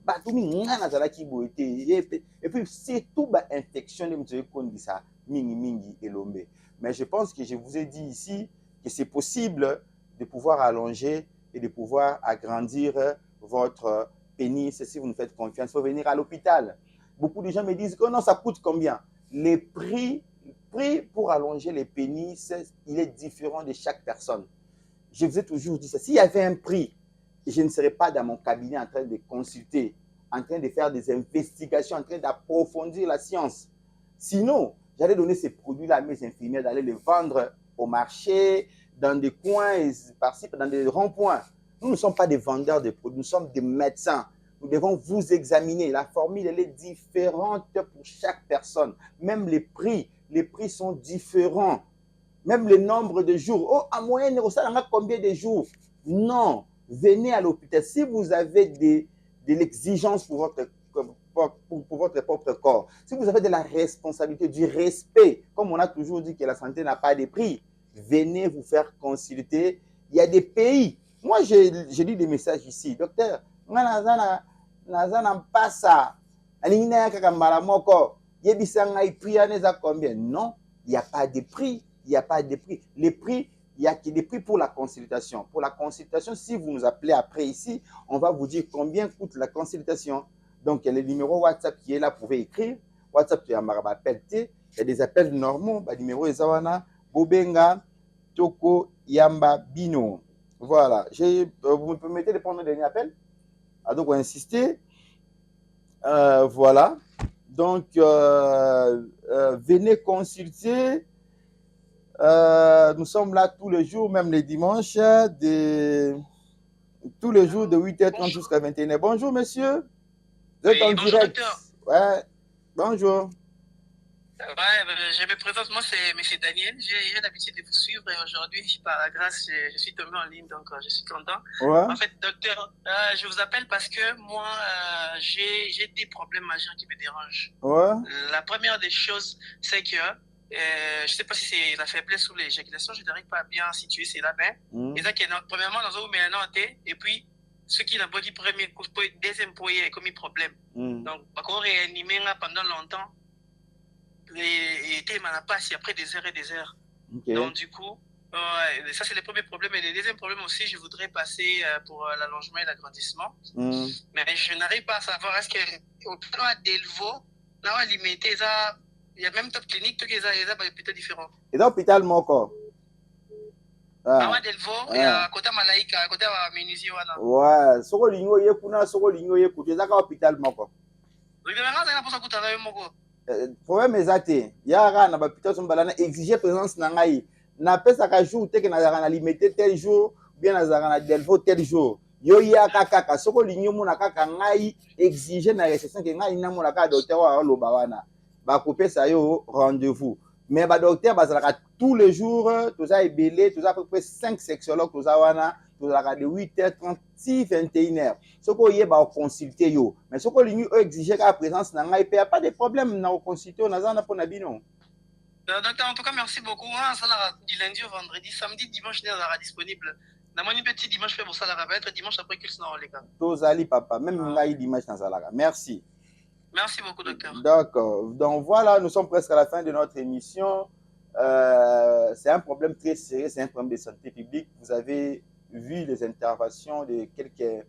ba tout ngana zala ki boete et puis c'est tout ba infection de monsieur kondi ça mingi elomé. Mais je pense que je vous ai dit ici que c'est possible de pouvoir allonger et de pouvoir agrandir votre pénis si vous nous faites confiance. Il faut venir à l'hôpital. Beaucoup de gens me disent que non, ça coûte combien? Les prix pour allonger les pénis, il est différent de chaque personne. Je vous ai toujours dit ça. S'il y avait un prix, je ne serais pas dans mon cabinet en train de consulter, en train de faire des investigations, en train d'approfondir la science. Sinon, j'allais donner ces produits-là à mes infirmières, d'aller les vendre au marché, dans des coins, par-ci, dans des ronds-points. Nous ne sommes pas des vendeurs de produits, nous sommes des médecins. Nous devons vous examiner. La formule, elle est différente pour chaque personne. Même les prix sont différents. Même le nombre de jours. Oh, en moyenne, ça en a combien de jours? Non. Venez à l'hôpital. Si vous avez de l'exigence pour votre propre corps, si vous avez de la responsabilité, du respect, comme on a toujours dit que la santé n'a pas de prix, venez vous faire consulter. Il y a des pays. Moi, j'ai lu des messages ici. Docteur, pas ça. Non, il n'y a pas de prix. Il n'y a pas de prix. Les prix, il y a des prix pour la consultation. Pour la consultation, si vous nous appelez après ici, on va vous dire combien coûte la consultation. Donc, il y a le numéro WhatsApp qui est là, vous pouvez écrire. WhatsApp, il y a des appels normaux. Le numéro est Zawana, Bobenga, Toko, Yamba, Bino. Voilà. Vous me permettez de prendre le dernier appel? Ah, donc, on va insister. Voilà. Donc, venez consulter. Nous sommes là tous les jours, même les dimanches, tous les jours de 8h30 jusqu'à 21h. Bonjour, monsieur. Vous êtes en direct. Docteur. Ouais. Bonjour. Ouais, je me présente, moi c'est M. Daniel, j'ai l'habitude de vous suivre et aujourd'hui, par la grâce, je suis tombé en ligne, donc je suis content. Ouais. En fait, docteur, je vous appelle parce que moi, j'ai des problèmes majeurs qui me dérangent. Ouais. La première des choses, c'est que, je ne sais pas si c'est la faiblesse ou l'éjaculation, je n'arrive pas à bien situer cela, mais, premièrement, nous avons et puis, ce qui n'a pas dit premier coup, deuxième point, est comme un problème. Donc, encore réanimé pendant longtemps. Et était malapassi après des heures et des heures. Okay. Donc du coup, ça c'est le premier problème. Et le deuxième problème aussi, je voudrais passer pour l'allongement et l'agrandissement. Mais je n'arrive pas à savoir, est-ce que au plan d'Elvo, là on limité ça, il y a même top clinique, tout ça, il y a plutôt différent. Et dans l'hôpital Moko. Ah, Delvo, il y a côté Malaika, côté Menuisi wana. Ouais, soko lingo yekuna, soko lingo yekuti, ça hôpital Moko. Oui, mais maintenant ça pour ça coûte avec Moko. Problème ezate yara na bapital so balana exiger présence na ngai na pesa ka jour te ke na zaka na limité tel jour bien na zaka na Delvo tel jour yo ya kaka soko linyo mona kaka ngai exiger na réception ke ngai na mona ka docteur wa loba wana ba couper ça yo rendez-vous mais ba docteur ba zaka tous les jours tout ça ebelé tout ça à peu près 5 sexologues tout ça wana tout ça de 8h30 21h ce qu'on y va consulter yo mais ce qu'on lui exiger la présence n'a pas pas de problème na consulter on a ça pour nabino. Docteur, en tout cas merci beaucoup. Ça là du lundi au vendredi, samedi, dimanche n'est pas disponible. Na mon petit dimanche fait pour ça la va être dimanche après qu'il s'en les gars. Tous ali papa même ngai dimanche dans ça là. Merci. Merci beaucoup docteur. D'accord. Donc voilà, nous sommes presque à la fin de notre émission. C'est un problème très sérieux, c'est un problème de santé publique. Vous avez vu les interventions de quelques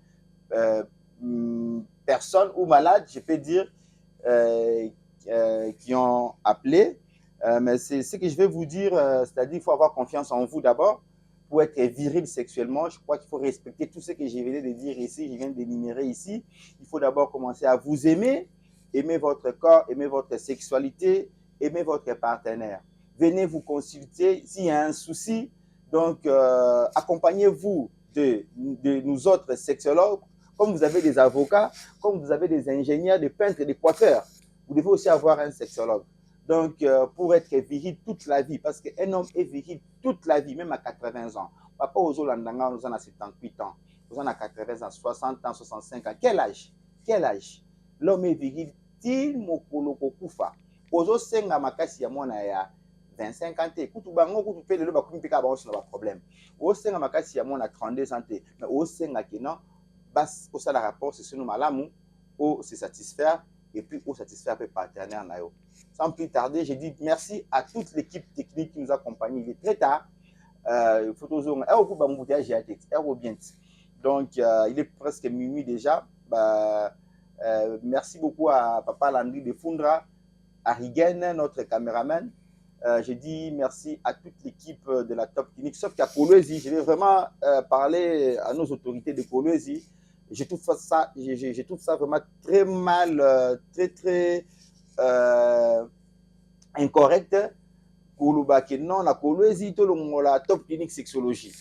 personnes ou malades, je peux dire, qui ont appelé. Mais c'est ce que je vais vous dire, c'est-à-dire qu'il faut avoir confiance en vous d'abord pour être viril sexuellement. Je crois qu'il faut respecter tout ce que je viens de dire ici, je viens d'énumérer ici. Il faut d'abord commencer à vous aimer, aimer votre corps, aimer votre sexualité, aimer votre partenaire. Venez vous consulter s'il y a un souci. Donc, accompagnez-vous de nous autres sexologues, comme vous avez des avocats, comme vous avez des ingénieurs, des peintres, des coiffeurs. Vous devez aussi avoir un sexologue. Donc, pour être viril toute la vie, parce qu'un homme est viril toute la vie, même à 80 ans. Papa Ozolandanga, nous en a 78 ans. Nous en a 80 ans, 60 ans, 65 ans. Quel âge? Quel âge? L'homme est viril, til mokolo kokufa. Ozo senga makasi ya mona ya 25 ans, kutu bango kutu pe lelo bakumi peka ba on problème. O senga makasi ya mona 32 ans, mais o senga ke non bas au ça la rapport c'est nous malamu o se satisfaire et puis au satisfaire peu partenaire na yo. Sans plus tarder, je dis merci à toute l'équipe technique qui nous a accompagnés. Il est très tard. Donc il est presque minuit déjà. Merci beaucoup à Papa Landry de Fundra, à Rigen, notre caméraman. Je dis merci à toute l'équipe de la Top Clinique, sauf qu'à Kolwezi, je vais vraiment parler à nos autorités de Kolwezi. Je trouve ça vraiment très mal, très incorrect. Kolubaki non, na Kolwezi, tout le monde la Top Clinique sexologie.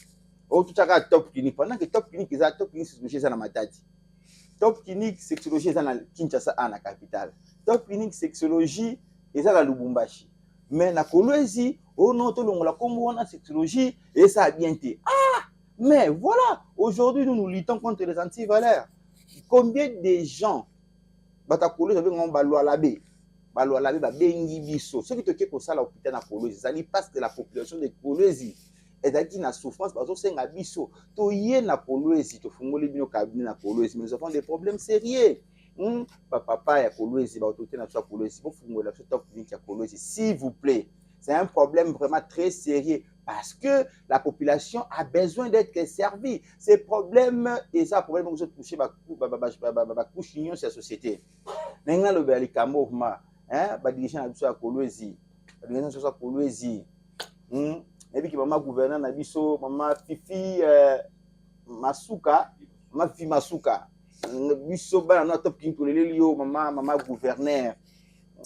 Oh, tout ça Top Clinique. Pendant que Top Clinique, c'est Top Clinique sexologie, c'est dans ma tête. Top Clinique sexologie, c'est dans Kinshasa, à la capitale. Top Clinique sexologie, c'est dans Lubumbashi. Mais na Kolwezi, oh non, tout le monde la combo en sexologie et ça a bien été. Ah, mais voilà, aujourd'hui nous luttons contre les antivaleurs. Combien de gens, bata Kolwezi avec un balo à l'abbé, bengi biso. Ceux qui te pour ça l'hôpital na Kolwezi, ça n'y passe de la population de Kolwezi. Et d'ailleurs na souffrance parce que c'est un biso. To yé na Kolwezi, to fungoli bino cabinet na Kolwezi, mais nous avons des problèmes sérieux. Papa ya Kolwezi, ba autorité na Kolwezi, vous fungoli la Top Clinique ya Kolwezi, s'il vous plaît. C'est un problème vraiment très sérieux parce que la population a besoin d'être servie. Ces problèmes, et ça, problème que vous touchez, couche l'union sur la société. Maintenant, le Berlikamo, dirigeant à Kolwezi, dirigeant à Kolwezi, et puis maman gouverneur Nabiso, maman Fifi Masuka, ma fille Masuka. Biso ba na top kin tolele yo mama gouverneur.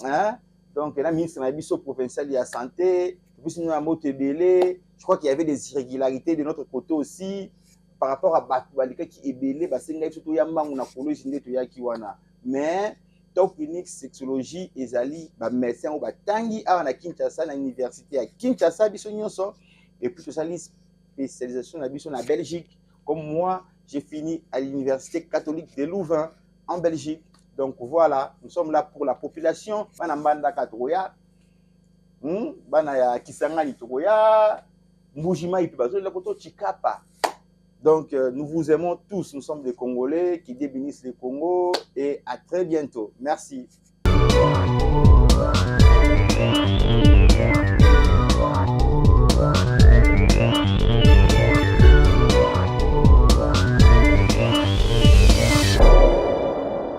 Hein? Donc la ministre na biso provincial de la santé, biso na Motebele, je crois qu'il y avait des irrégularités de notre côté aussi par rapport à Batubalika qui ebele basenga surtout ya mangu na kolo jinde to ya kiwana. Mais top clinique sexologie ezali ba médecin ou ba tangi a na Kinshasa na université à Kinshasa biso nyonso et puis to sali spécialisation na biso na Belgique. Comme moi, j'ai fini à l'université catholique de Louvain en Belgique. Donc voilà, nous sommes là pour la population. Bana mbanda katoya, bana ya Kisangani toya, Mbujima ipibazo la koto Chikapa. Donc nous vous aimons tous. Nous sommes des Congolais qui bénissent le Congo et à très bientôt. Merci.